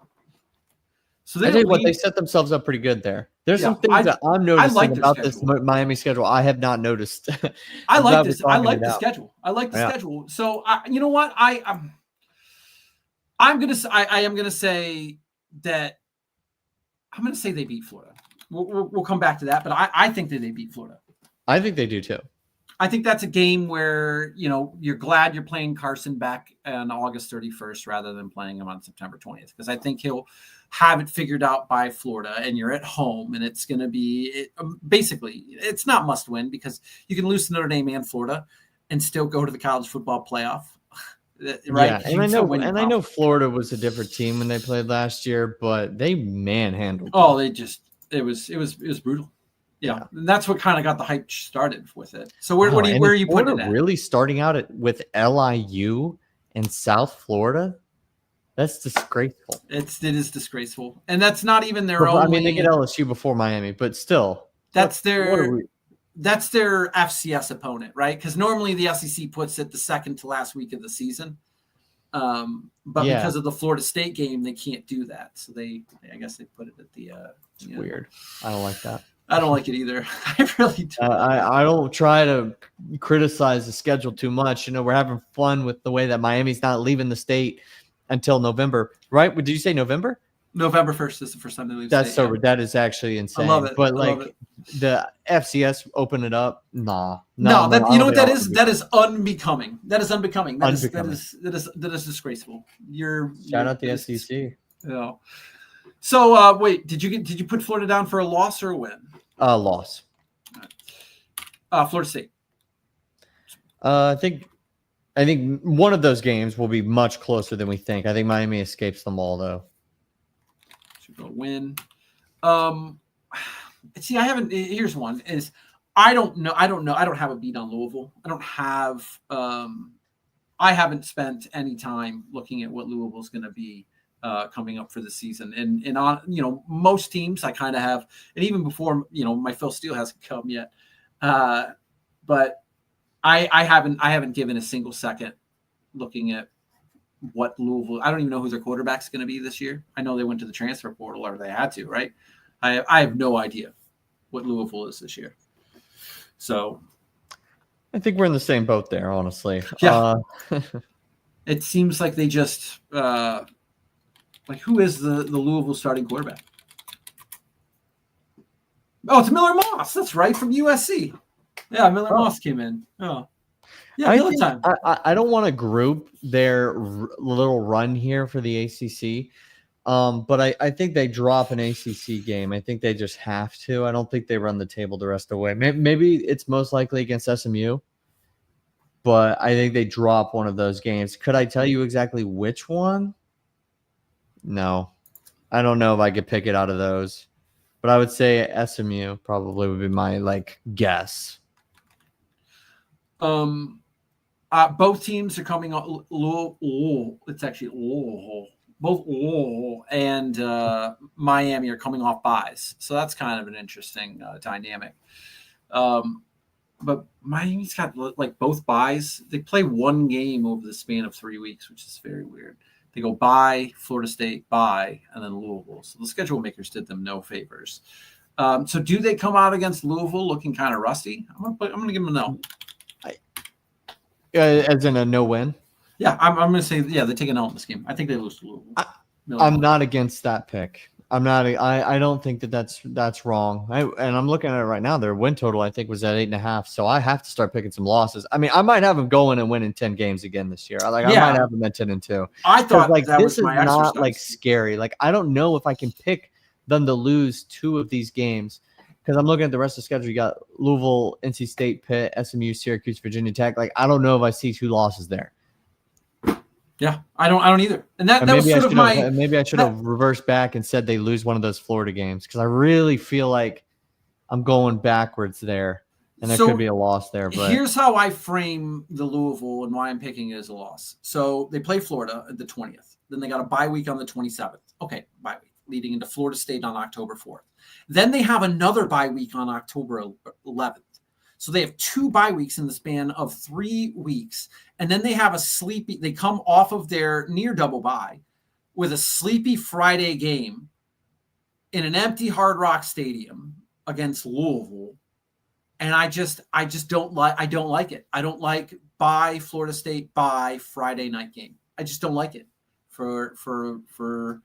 So I tell you what, they set themselves up pretty good there. There's some things that I'm noticing about this Miami schedule I have not noticed. I like this. I like the schedule. I like the schedule. So you know what? I am gonna say that I'm gonna say they beat Florida. We'll come back to that, but I think that they beat Florida. I think they do too. I think that's a game where, you're glad you're playing Carson back on August 31st rather than playing him on September 20th, because I think he'll have it figured out by Florida, and you're at home, and it's going to be basically, it's not must win because you can lose to Notre Dame and Florida and still go to the college football playoff. Right. Yeah, and I know Florida was a different team when they played last year, but they manhandled. Oh, it was brutal. Yeah, and that's what kind of got the hype started with it. So where are you putting it at? Really starting out with LIU in South Florida? That's disgraceful. It is disgraceful, and that's not even their own. I mean, they get LSU before Miami, but still, that's their FCS opponent, right? Because normally the SEC puts it the second to last week of the season, but because of the Florida State game, they can't do that. So I guess they put it at the. It's weird. I don't like that. I don't like it either. I really don't. I don't try to criticize the schedule too much. We're having fun with the way that Miami's not leaving the state until November, right? Did you say November? November 1st is the first time they leave. That is actually insane. I love it. But the FCS open it up, no. That is unbecoming. That is unbecoming. That is disgraceful. Shout out the SEC. Yeah. So wait, did you put Florida down for a loss or a win? Loss. Florida State. I think one of those games will be much closer than we think. I think Miami escapes them all, though. Super win. See, I haven't. Here's one: is I don't know. I don't have a beat on Louisville. I don't have. I haven't spent any time looking at what Louisville's going to be coming up for the season, and on most teams I kind of have, and even before my Phil Steele hasn't come yet, but I haven't given a single second looking at what Louisville. I don't even know who their quarterback's going to be this year. I know they went to the transfer portal, or they had to, right? I have no idea what Louisville is this year. So I think we're in the same boat there, honestly. Yeah. It seems like they just who is the Louisville starting quarterback? Oh, it's Miller Moss. That's right, from USC. Yeah, Miller Moss came in. Oh, yeah, I don't want to group their little run here for the ACC, but I think they drop an ACC game. I think they just have to. I don't think they run the table the rest of the way. Maybe it's most likely against SMU, but I think they drop one of those games. Could I tell you exactly which one? No, I don't know if I could pick it out of those, but I would say SMU probably would be my guess. Both teams are coming on. It's actually both and Miami are coming off buys, so that's kind of an interesting dynamic. But Miami's got both buys. They play one game over the span of 3 weeks, which is very weird. They go bye, Florida State, bye, and then Louisville. So the schedule makers did them no favors. So do they come out against Louisville looking kind of rusty? I'm gonna give them a no. As in a no win? Yeah, I'm going to say, they take an L in this game. I think they lose to Louisville. I'm not against that pick. I'm not. I don't think that's wrong. And I'm looking at it right now. Their win total, I think, was at 8.5. So I have to start picking some losses. I mean, I might have them going and winning 10 games again this year. I might have them at 10-2. I thought that this was my is not exercise. Scary. I don't know if I can pick them to lose 2 of these games. Because I'm looking at the rest of the schedule. You got Louisville, NC State, Pitt, SMU, Syracuse, Virginia Tech. I don't know if I see 2 losses there. Yeah, I don't either. And that was sort of my. Maybe I should have reversed back and said they lose one of those Florida games, because I really feel like I'm going backwards there, and there could be a loss there. But here's how I frame the Louisville and why I'm picking it as a loss. So they play Florida at the 20th. Then they got a bye week on the 27th. Okay, bye week, leading into Florida State on October 4th. Then they have another bye week on October 11th. So they have 2 bye weeks in the span of 3 weeks. And then they have they come off of their near double bye with a sleepy Friday game in an empty Hard Rock Stadium against Louisville. And I just don't like it. I don't like bye Florida State bye Friday night game. I just don't like it for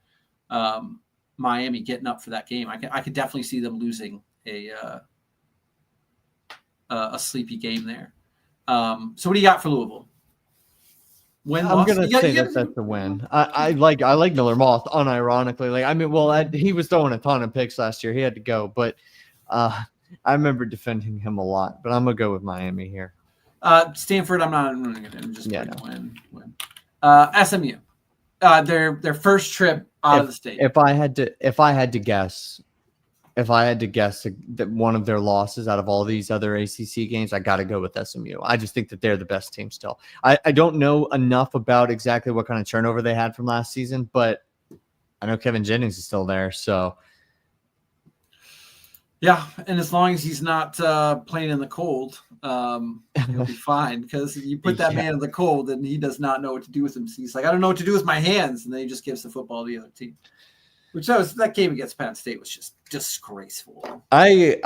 Miami getting up for that game. I could definitely see them losing a sleepy game there. So what do you got for Louisville? I'm gonna say that's the win. I like Miller Moth unironically. Like, I mean, he was throwing a ton of picks last year. He had to go, but I remember defending him a lot. But I'm gonna go with Miami here. Stanford, I'm just win. SMU, their first trip out of the state. If I had to guess that one of their losses out of all these other ACC games, I got to go with SMU. I just think that they're the best team still. I don't know enough about exactly what kind of turnover they had from last season, but I know Kevin Jennings is still there. So, yeah, and as long as he's not playing in the cold, he'll be fine, because you put that man in the cold and he does not know what to do with him. He's like, I don't know what to do with my hands, and then he just gives the football to the other team. That game against Penn State was just disgraceful. I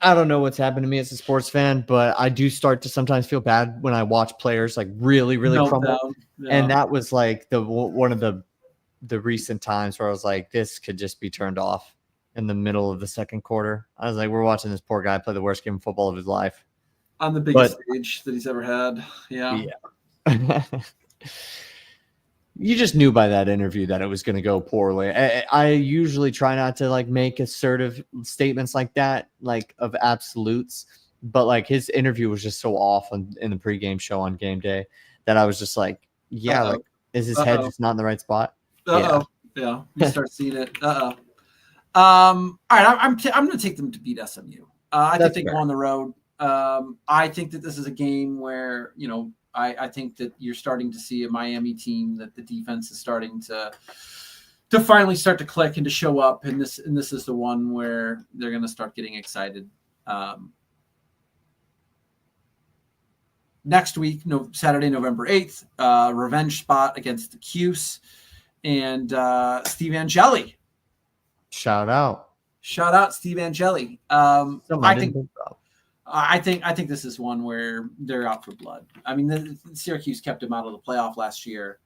don't know what's happened to me as a sports fan, but I do start to sometimes feel bad when I watch players like really crumble. Yeah. And that was like one of the recent times where I was like, this could just be turned off in the middle of the second quarter. I was like, we're watching this poor guy play the worst game of football of his life on the biggest stage that he's ever had. Yeah. You just knew by that interview that it was going to go poorly. I usually try not to like make assertive statements like that, like of absolutes, but like his interview was just so off in the pregame show on game day that I was just like, like, is his head just not in the right spot? Yeah, you start seeing it. All right, I'm going to take them to beat SMU. I think they go on the road. I think that this is a game where, I think that you're starting to see a Miami team that the defense is starting to finally start to click and to show up. And this is the one where they're going to start getting excited. Next week, Saturday, November 8th, revenge spot against the Cuse and Steve Angeli. Shout out, Steve Angeli. I think this is one where they're out for blood. I mean, Syracuse kept him out of the playoff last year.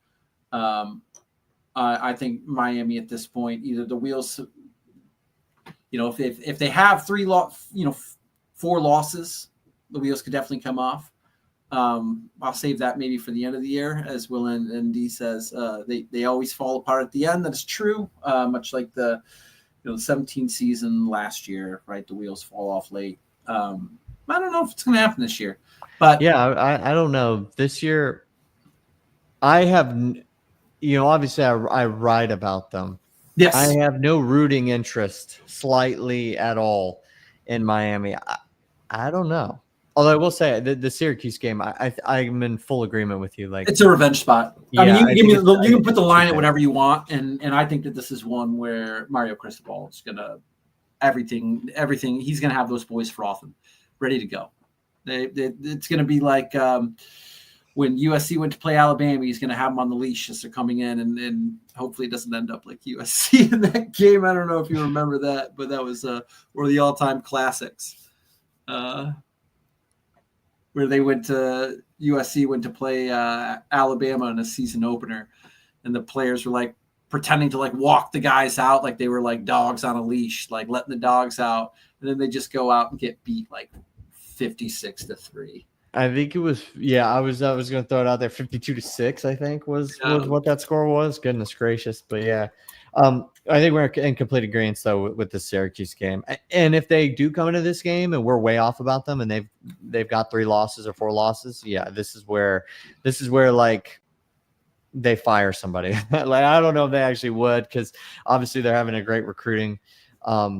I think Miami at this point, either the wheels, if they have 4 losses, the wheels could definitely come off. I'll save that maybe for the end of the year, as Will and D says. They always fall apart at the end. That is true. Much like the 17 season last year, right? The wheels fall off late. I don't know if it's going to happen this year, but I don't know this year. I have, obviously I write about them. Yes. I have no rooting interest slightly at all in Miami. I don't know. Although I will say the Syracuse game, I'm in full agreement with you. Like, it's a revenge spot. Yeah, I mean, you can put the line at whatever you want, and I think that this is one where Mario Cristobal is gonna everything. He's gonna have those boys frothing, ready to go. It's gonna be like when USC went to play Alabama. He's gonna have them on the leash as they're coming in, and hopefully it doesn't end up like USC in that game. I don't know if you remember that, but that was one of the all-time classics. Where USC went to play Alabama in a season opener, and the players were like pretending to like walk the guys out like they were like dogs on a leash, like letting the dogs out, and then they just go out and get beat like 56-3. I think it was I was going to throw it out there. 52-6, I think was what that score was. Goodness gracious, but yeah. I think we're in complete agreement though with the Syracuse game. And if they do come into this game and we're way off about them and they've got 3 losses or 4 losses, this is where like they fire somebody. Like, I don't know if they actually would, because obviously they're having a great recruiting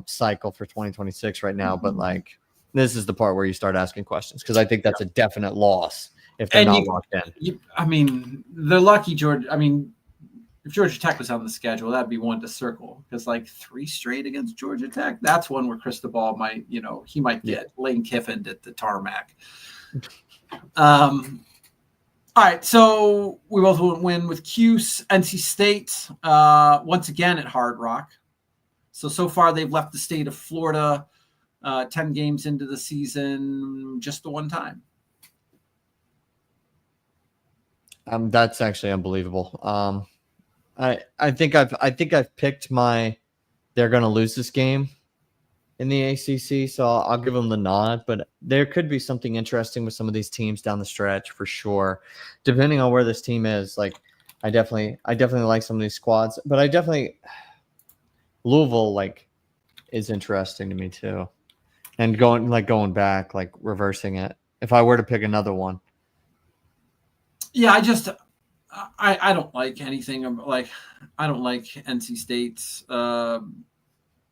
cycle for 2026 right now. But like, this is the part where you start asking questions, because I think that's a definite loss if they're And not locked in. I mean, they're lucky, Georgia. I mean, if Georgia Tech was on the schedule, that'd be one to circle, because like 3 straight against Georgia Tech, that's one where Cristobal might, he might get Lane Kiffin at the tarmac. All right, so we both win with Cuse. NC State, once again at Hard Rock. So far they've left the state of Florida 10 games into the season just the one time. That's actually unbelievable. I think I've picked they're going to lose this game in the ACC, so I'll give them the nod. But there could be something interesting with some of these teams down the stretch for sure, depending on where this team is. Like, I definitely like some of these squads, but Louisville like is interesting to me too, and going back, like reversing it. If I were to pick another one, yeah, I don't like anything. I don't like NC State's.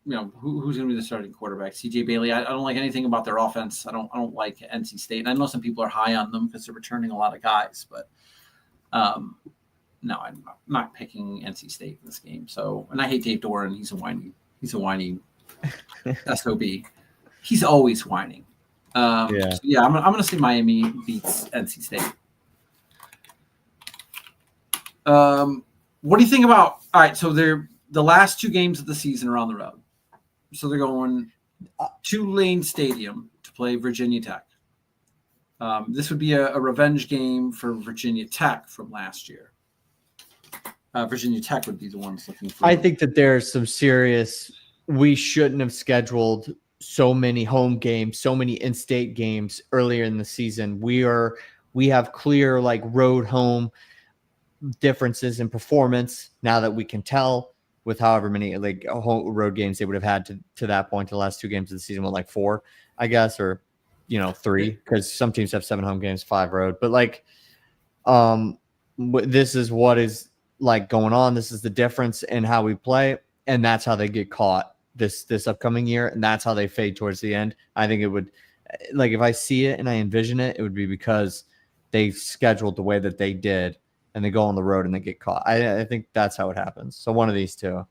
Who's going to be the starting quarterback? CJ Bailey. I don't like anything about their offense. I don't like NC State. And I know some people are high on them because they're returning a lot of guys, but no, I'm not picking NC State in this game. So, and I hate Dave Doran. He's a whiny SOB. He's always whining. I'm going to say Miami beats NC State. What do you think about? All right, so they're the last 2 games of the season are on the road. So they're going to Lane Stadium to play Virginia Tech. This would be a revenge game for Virginia Tech from last year. Virginia Tech would be the ones looking for. I think that there's some serious. We shouldn't have scheduled so many home games, so many in-state games earlier in the season. We have clear like road home differences in performance now that we can tell, with however many like road games they would have had to that point. The last 2 games of the season were like 4, I guess, or 3, because some teams have 7 home games, 5 road. But like, this is what is like going on. This is the difference in how we play, and that's how they get caught this upcoming year, and that's how they fade towards the end. I think it would, like, if I see it and I envision it, it would be because they scheduled the way that they did, and they go on the road and they get caught. I think that's how it happens. So one of these two.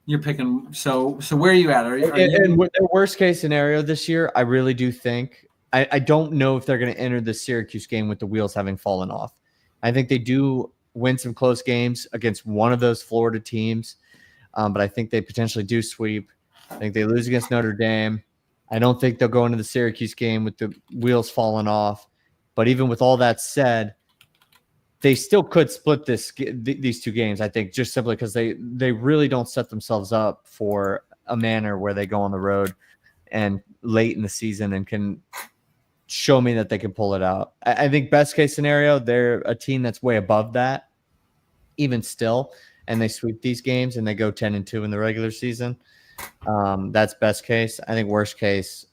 You're picking. So where are you at? And with the worst case scenario this year, I really do think I don't know if they're going to enter the Syracuse game with the wheels having fallen off. I think they do win some close games against one of those Florida teams, but I think they potentially do sweep. I think they lose against Notre Dame. I don't think they'll go into the Syracuse game with the wheels falling off. But even with all that said, they still could split these 2 games, I think, just simply because they really don't set themselves up for a manner where they go on the road and late in the season and can show me that they can pull it out. I think best case scenario, they're a team that's way above that, even still, and they sweep these games and they go 10-2 in the regular season. That's best case. I think worst case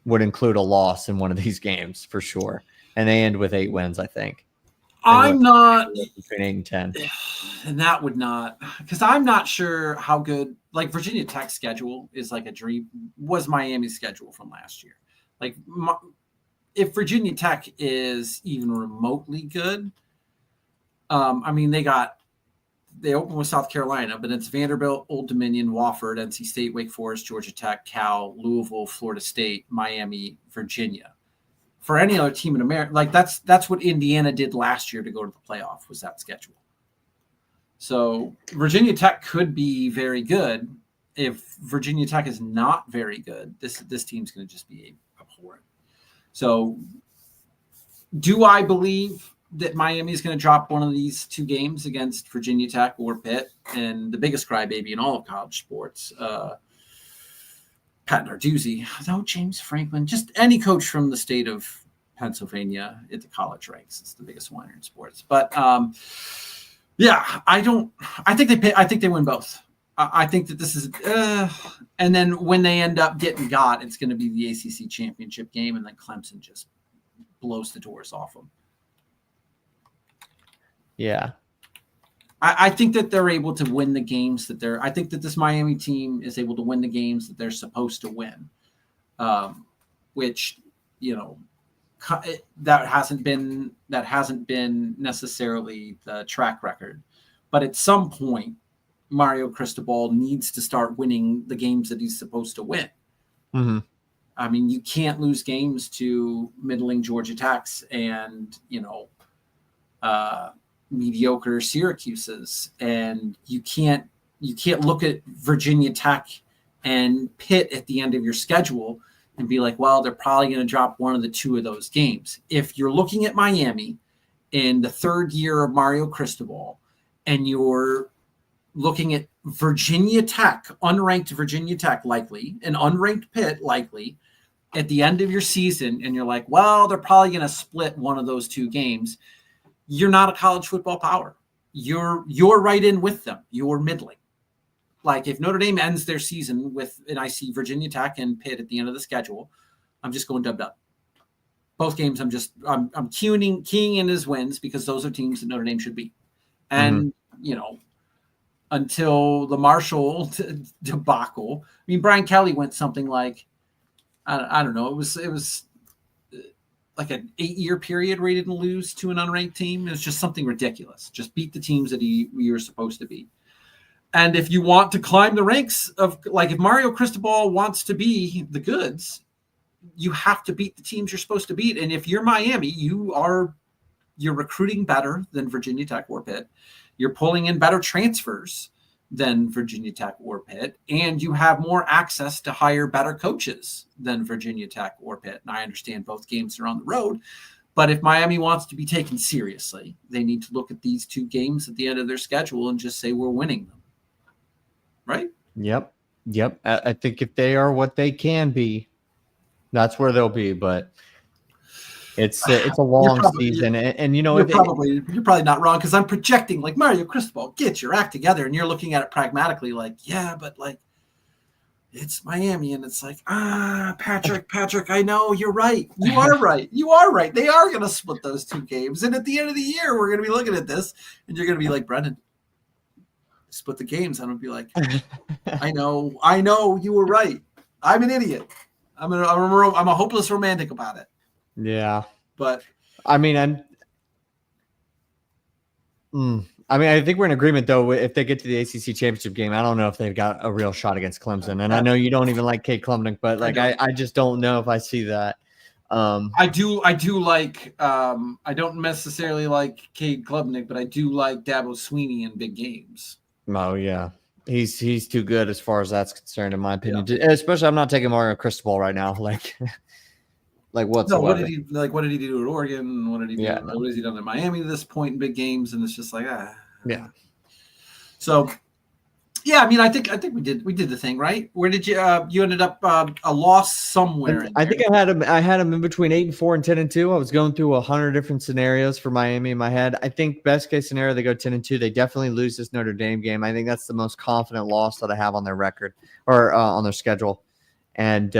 would include a loss in one of these games for sure, and they end with 8 wins, I think. I'm not between 8 and 10, and that would not, because I'm not sure how good like Virginia Tech's schedule is. Like a dream was Miami's schedule from last year. Like if Virginia Tech is even remotely good, I mean they open with South Carolina, but it's Vanderbilt, Old Dominion, Wofford, NC State, Wake Forest, Georgia Tech, Cal, Louisville, Florida State, Miami, Virginia. For any other team in America, like that's what Indiana did last year to go to the playoff, was that schedule. So Virginia Tech could be very good. If Virginia Tech is not very good, this team's going to just be abhorrent. So do I believe that Miami is going to drop one of these 2 games against Virginia Tech or Pitt? And the biggest crybaby in all of college sports, Pat Narduzzi, no, James Franklin, just any coach from the state of Pennsylvania at the college ranks. It's the biggest whiner in sports. But I think they win both. I think that this is, and then when they end up getting got, it's going to be the ACC championship game, and then Clemson just blows the doors off them. Yeah. I think that they're able to win the games that I think that this Miami team is able to win the games that they're supposed to win, which, that hasn't been necessarily the track record. But at some point, Mario Cristobal needs to start winning the games that he's supposed to win. Mm-hmm. I mean, you can't lose games to middling Georgia Techs and, mediocre Syracuse's, and you can't look at Virginia Tech and Pitt at the end of your schedule and be like, well, they're probably going to drop one of the two of those games. If you're looking at Miami in the third year of Mario Cristobal and you're looking at Virginia Tech, unranked Virginia Tech likely, and unranked Pitt likely at the end of your season, and you're like, well, they're probably going to split one of those two games, you're not a college football power. You're right in with them. You're middling. Like if Notre Dame ends their season and I see Virginia Tech and Pitt at the end of the schedule, I'm just going dub. Both games, I'm keying in as wins because those are teams that Notre Dame should beat. And, until the Marshall debacle, I mean, Brian Kelly went something like, I don't know, it was like an 8-year period where he didn't lose to an unranked team. It was just something ridiculous. Just beat the teams that you were supposed to beat. And if you want to climb the ranks of, like, if Mario Cristobal wants to be the goods, you have to beat the teams you're supposed to beat. And if you're Miami, you're recruiting better than Virginia Tech or Pitt. You're pulling in better transfers than Virginia Tech or Pitt, and you have more access to hire better coaches than Virginia Tech or Pitt. And I understand both games are on the road, but if Miami wants to be taken seriously, they need to look at these two games at the end of their schedule and just say, we're winning them. Right? Yep. I think if they are what they can be, that's where they'll be. But it's a long season, and you're probably not wrong, because I'm projecting like Mario Cristobal, get your act together, and you're looking at it pragmatically, like, yeah, but like it's Miami, and it's like, Patrick, I know you're right. You are right. They are going to split those two games, and at the end of the year, we're going to be looking at this, and you're going to be like, Brendan, split the games. I'm going to be like, I know you were right. I'm an idiot. I'm a hopeless romantic about it. Yeah, but I mean, I think we're in agreement though. If they get to the ACC championship game, I don't know if they've got a real shot against Clemson. And I know you don't even like Cade Klubnik, but like I just don't know if I see that. I do like. I don't necessarily like Cade Klubnik, but I do like Dabo Swinney in big games. Oh yeah, he's too good as far as that's concerned, in my opinion. Yeah. Especially, I'm not taking Mario Cristobal right now. Like what's what did he do at Oregon? What did he do? Yeah, what has he done at Miami to this point in big games? And it's just like yeah. So yeah, I mean, I think we did the thing right. Where did you ended up a loss somewhere? I think I had him in between 8-4 and 10-2. I was going through 100 different scenarios for Miami in my head. I think best case scenario they go 10-2. They definitely lose this Notre Dame game. I think that's the most confident loss that I have on their record or on their schedule, and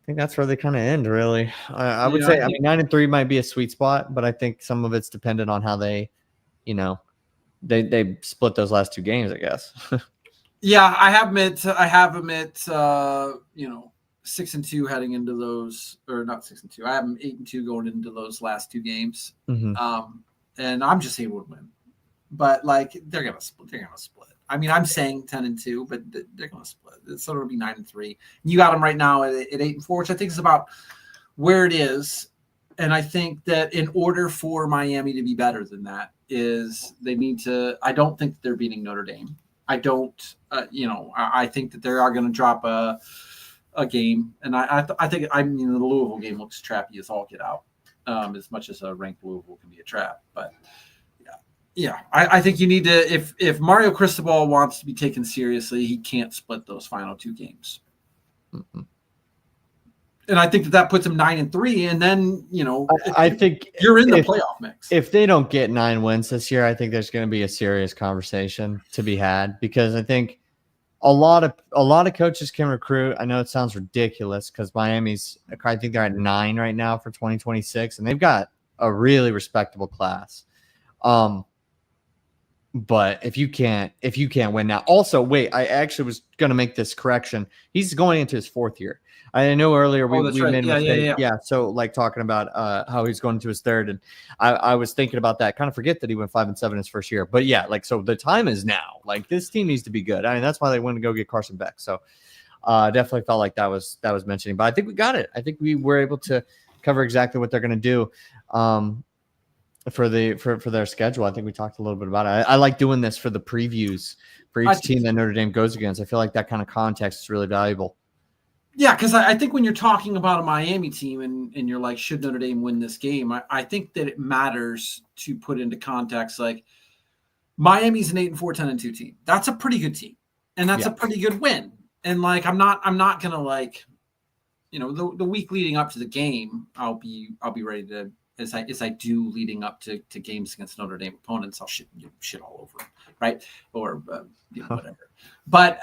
I think that's where they kind of end, really. I would say, I mean, 9-3 might be a sweet spot, but I think some of it's dependent on how they, they split those last two games, I guess. Yeah, I have them at 6-2 heading into those, or not 6-2. I have them 8-2 going into those last two games, and I'm just able to win. But like they're gonna split. I mean, I'm saying 10-2, but they're going to split. So it'll be 9-3. You got them right now at 8-4, which I think is about where it is. And I think that in order for Miami to be better than that, is they need to. I don't think they're beating Notre Dame. I don't. I think that they are going to drop a game, and I think the Louisville game looks trappy as all get out. As much as a ranked Louisville can be a trap, but. Yeah, I think you need to. If Mario Cristobal wants to be taken seriously, he can't split those final two games. Mm-hmm. And I think that puts him 9-3, and then I think you're in the playoff mix. If they don't get 9 wins this year, I think there's going to be a serious conversation to be had, because I think a lot of coaches can recruit. I know it sounds ridiculous because Miami's, I think they're at 9 right now for 2026, and they've got a really respectable class. But if you can't win now, also wait, I actually was going to make this correction. He's going into his 4th year. I know earlier Oh, that's we right. made a Yeah, mistake. yeah. So like talking about how he's going to his 3rd, and I was thinking about that. Kind of forget that he went 5-7 his first year. But yeah, like so the time is now. Like this team needs to be good. I mean that's why they went to go get Carson Beck. So definitely felt like that was mentioning. But I think we got it. I think we were able to cover exactly what they're going to do. For their schedule. I think we talked a little bit about it. I like doing this for the previews for each team that Notre Dame goes against. I feel like that kind of context is really valuable. Yeah, because I think when you're talking about a Miami team and you're like, should Notre Dame win this game? I think that it matters to put into context, like Miami's an 8-4, 10-2 team. That's a pretty good team, and that's a pretty good win. And like, I'm not gonna like, the week leading up to the game, I'll be ready to. As I do leading up to games against Notre Dame opponents, I'll shit all over them, right? Or whatever. But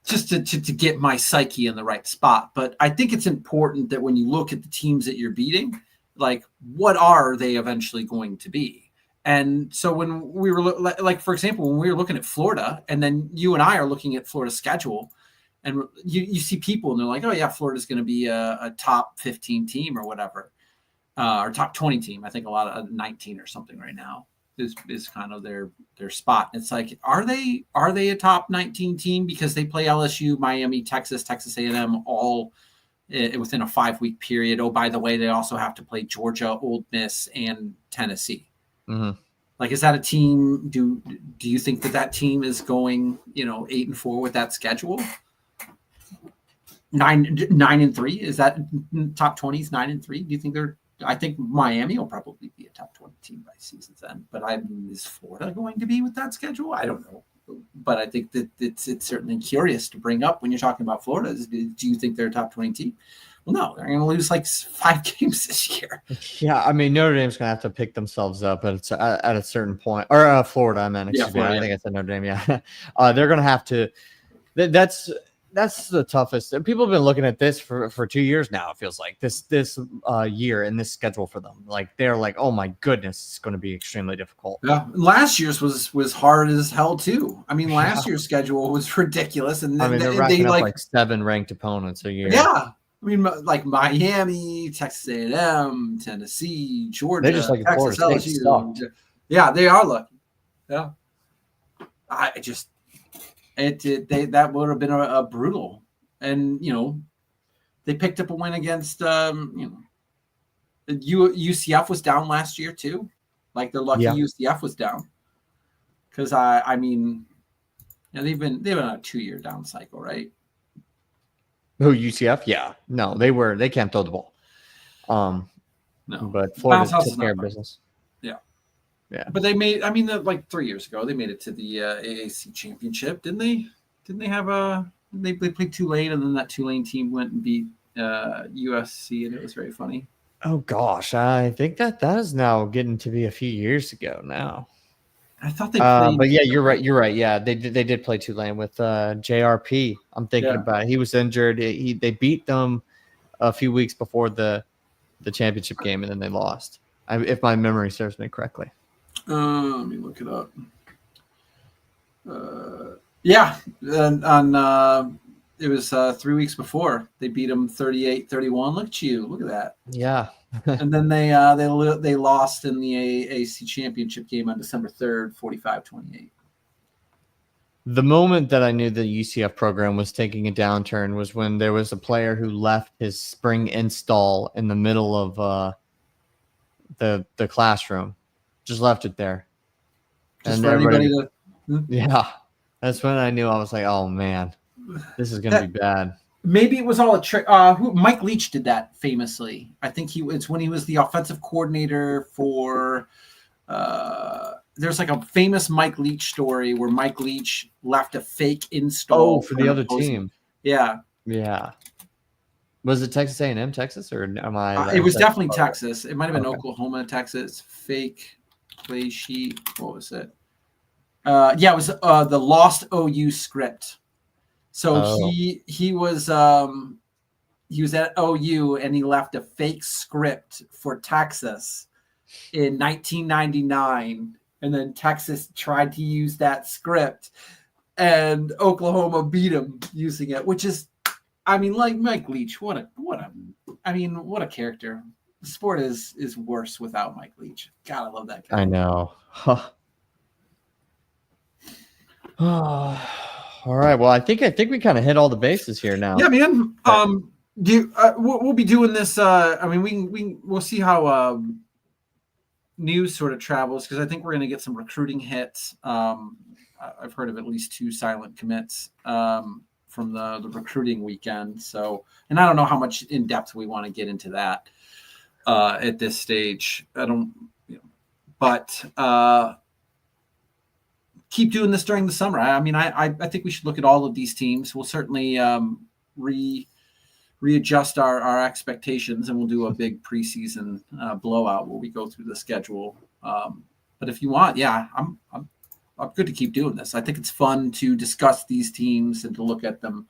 just to get my psyche in the right spot. But I think it's important that when you look at the teams that you're beating, like what are they eventually going to be? And so when we were like, for example, when we were looking at Florida, and then you and I are looking at Florida's schedule, and you see people and they're like, oh yeah, Florida's going to be a top 15 team or whatever. Or top 20 team. I think a lot of 19 or something right now is kind of their spot. It's like, are they a top 19 team because they play LSU, Miami, Texas A&M all within a 5-week period? Oh, by the way, they also have to play Georgia, Ole Miss, and Tennessee. Mm-hmm. Like, is that a team? Do you think that team is going 8-4 with that schedule? 9-3 is that top 20s 9-3? Do you think they're? I think Miami will probably be a top 20 team by season's end, but is Florida going to be with that schedule? I don't know, but I think that it's certainly curious to bring up when you're talking about Florida. Do you think they're a top 20 team? Well, no, they're going to lose like 5 games this year. Yeah, I mean Notre Dame's going to have to pick themselves up at a certain point, or Florida. I meant, excuse me. I think I said Notre Dame. Yeah, they're going to have to. That's the toughest. People have been looking at this for 2 years now. It feels like this year and this schedule for them. Like they're like, oh my goodness, it's going to be extremely difficult. Yeah, last year's was hard as hell too. I mean, last year's schedule was ridiculous, and then they're racking up like 7 ranked opponents a year. Yeah, I mean, like Miami, Texas A&M, Tennessee, Georgia, they're just like Texas, Florida LSU. Yeah, they are lucky. Yeah, that would have been a brutal, and they picked up a win against UCF was down last year too. Like they're lucky UCF was down because I mean, they've been on a 2-year down cycle, right? Who, UCF? Yeah, no, they can't throw the ball. No, but Florida took care of business. Yeah, but they made. I mean, like 3 years ago, they made it to the AAC championship, didn't they? Didn't they have They played Tulane, and then that Tulane team went and beat USC, and it was very funny. Oh gosh, I think that is now getting to be a few years ago now. I thought they played. But yeah, you're right. Yeah, they did play Tulane with JRP. I'm thinking about it. He was injured. They beat them a few weeks before the championship game, and then they lost. If my memory serves me correctly. Let me look it up. Yeah, on it was 3 weeks before they beat them 38-31. Look at you! Look at that. Yeah. And then they lost in the AAC championship game on December 3rd, 45-28. The moment that I knew the UCF program was taking a downturn was when there was a player who left his spring install in the middle of the classroom. Just left it there. Just and for everybody to... Yeah. That's when I knew. I was like, oh, man, this is going to be bad. Maybe it was all a trick. Mike Leach did that famously. I think it's when he was the offensive coordinator for there's like a famous Mike Leach story where Mike Leach left a fake install for the other team. Yeah. Yeah. Was it Texas A&M, Texas, or am I? It was definitely Texas. It might have been Oklahoma, Texas. Fake play sheet. What was it? Yeah, it was the Lost OU script. So he was at OU and he left a fake script for Texas in 1999, and then Texas tried to use that script, and Oklahoma beat them using it, which is, I mean, like Mike Leach, what a character. The sport is worse without Mike Leach. God, I love that guy. I know. All right. Well, I think we kind of hit all the bases here now. Yeah, man. We'll be doing this. I mean, we'll see how news sort of travels, because I think we're going to get some recruiting hits. I've heard of at least 2 silent commits from the recruiting weekend. So, and I don't know how much in depth we want to get into that at this stage. I don't, but keep doing this during the summer. I mean, I think we should look at all of these teams. We'll certainly readjust our expectations, and we'll do a big preseason blowout where we go through the schedule. But if you want, yeah, I'm good to keep doing this. I think it's fun to discuss these teams and to look at them,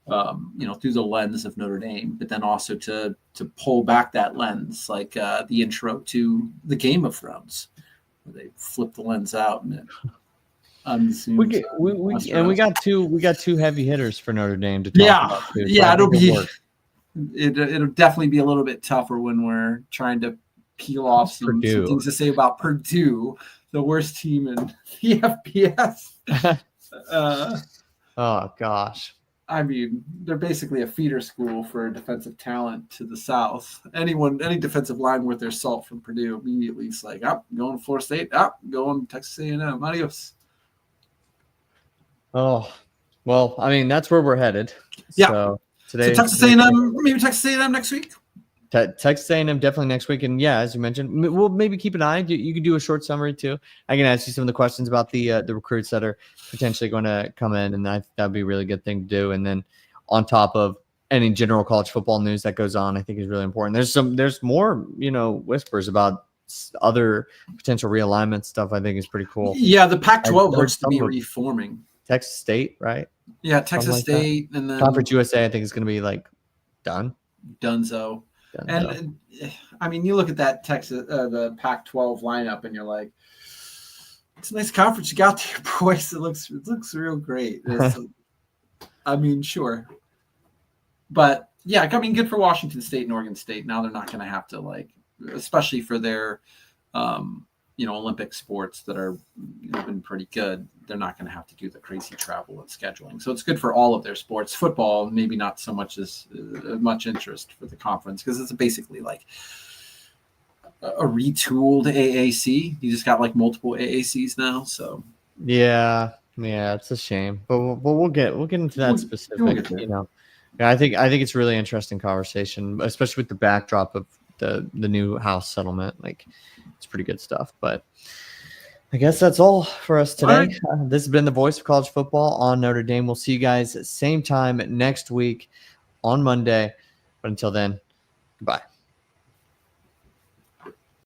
through the lens of Notre Dame, but then also to pull back that lens, like the intro to the Game of Thrones, where they flip the lens out and it unzooms. We got two heavy hitters for Notre Dame to talk about too. So it'll definitely be a little bit tougher when we're trying to peel off some things to say about Purdue, the worst team in the FBS. Oh gosh. I mean, they're basically a feeder school for defensive talent to the south. Any defensive line worth their salt from Purdue immediately is like, going to Florida State, going to Texas A&M, adios. Oh, well, I mean, that's where we're headed. Yeah. So Texas A&M, maybe Texas A&M next week. Texas A&M definitely next week, and yeah, as you mentioned, we'll maybe keep an eye. You could do a short summary too. I can ask you some of the questions about the recruits that are potentially going to come in, and that'd be a really good thing to do. And then on top of any general college football news that goes on, I think is really important. There's more whispers about other potential realignment stuff. I think is pretty cool. Yeah, the Pac-12 looks to be reforming. Texas State, right? Yeah, Texas State, and then Conference USA, I think is going to be like done. Dunzo. And I mean, you look at that the Pac-12 lineup, and you're like, it's a nice conference you got there, boys. It looks real great. I mean, sure, but yeah, I mean, good for Washington State and Oregon State. Now they're not going to have to, especially for their Olympic sports that are been pretty good. They're not going to have to do the crazy travel and scheduling. So it's good for all of their sports. Football, maybe not so much as much interest for the conference, because it's basically like a retooled AAC. You just got multiple AACs now. So yeah, it's a shame, but we'll get into that specific. I think it's a really interesting conversation, especially with the backdrop of the new House settlement. It's pretty good stuff, but I guess that's all for us today. Right. This has been the Voice of College Football on Notre Dame. We'll see you guys at same time next week on Monday. But until then, goodbye.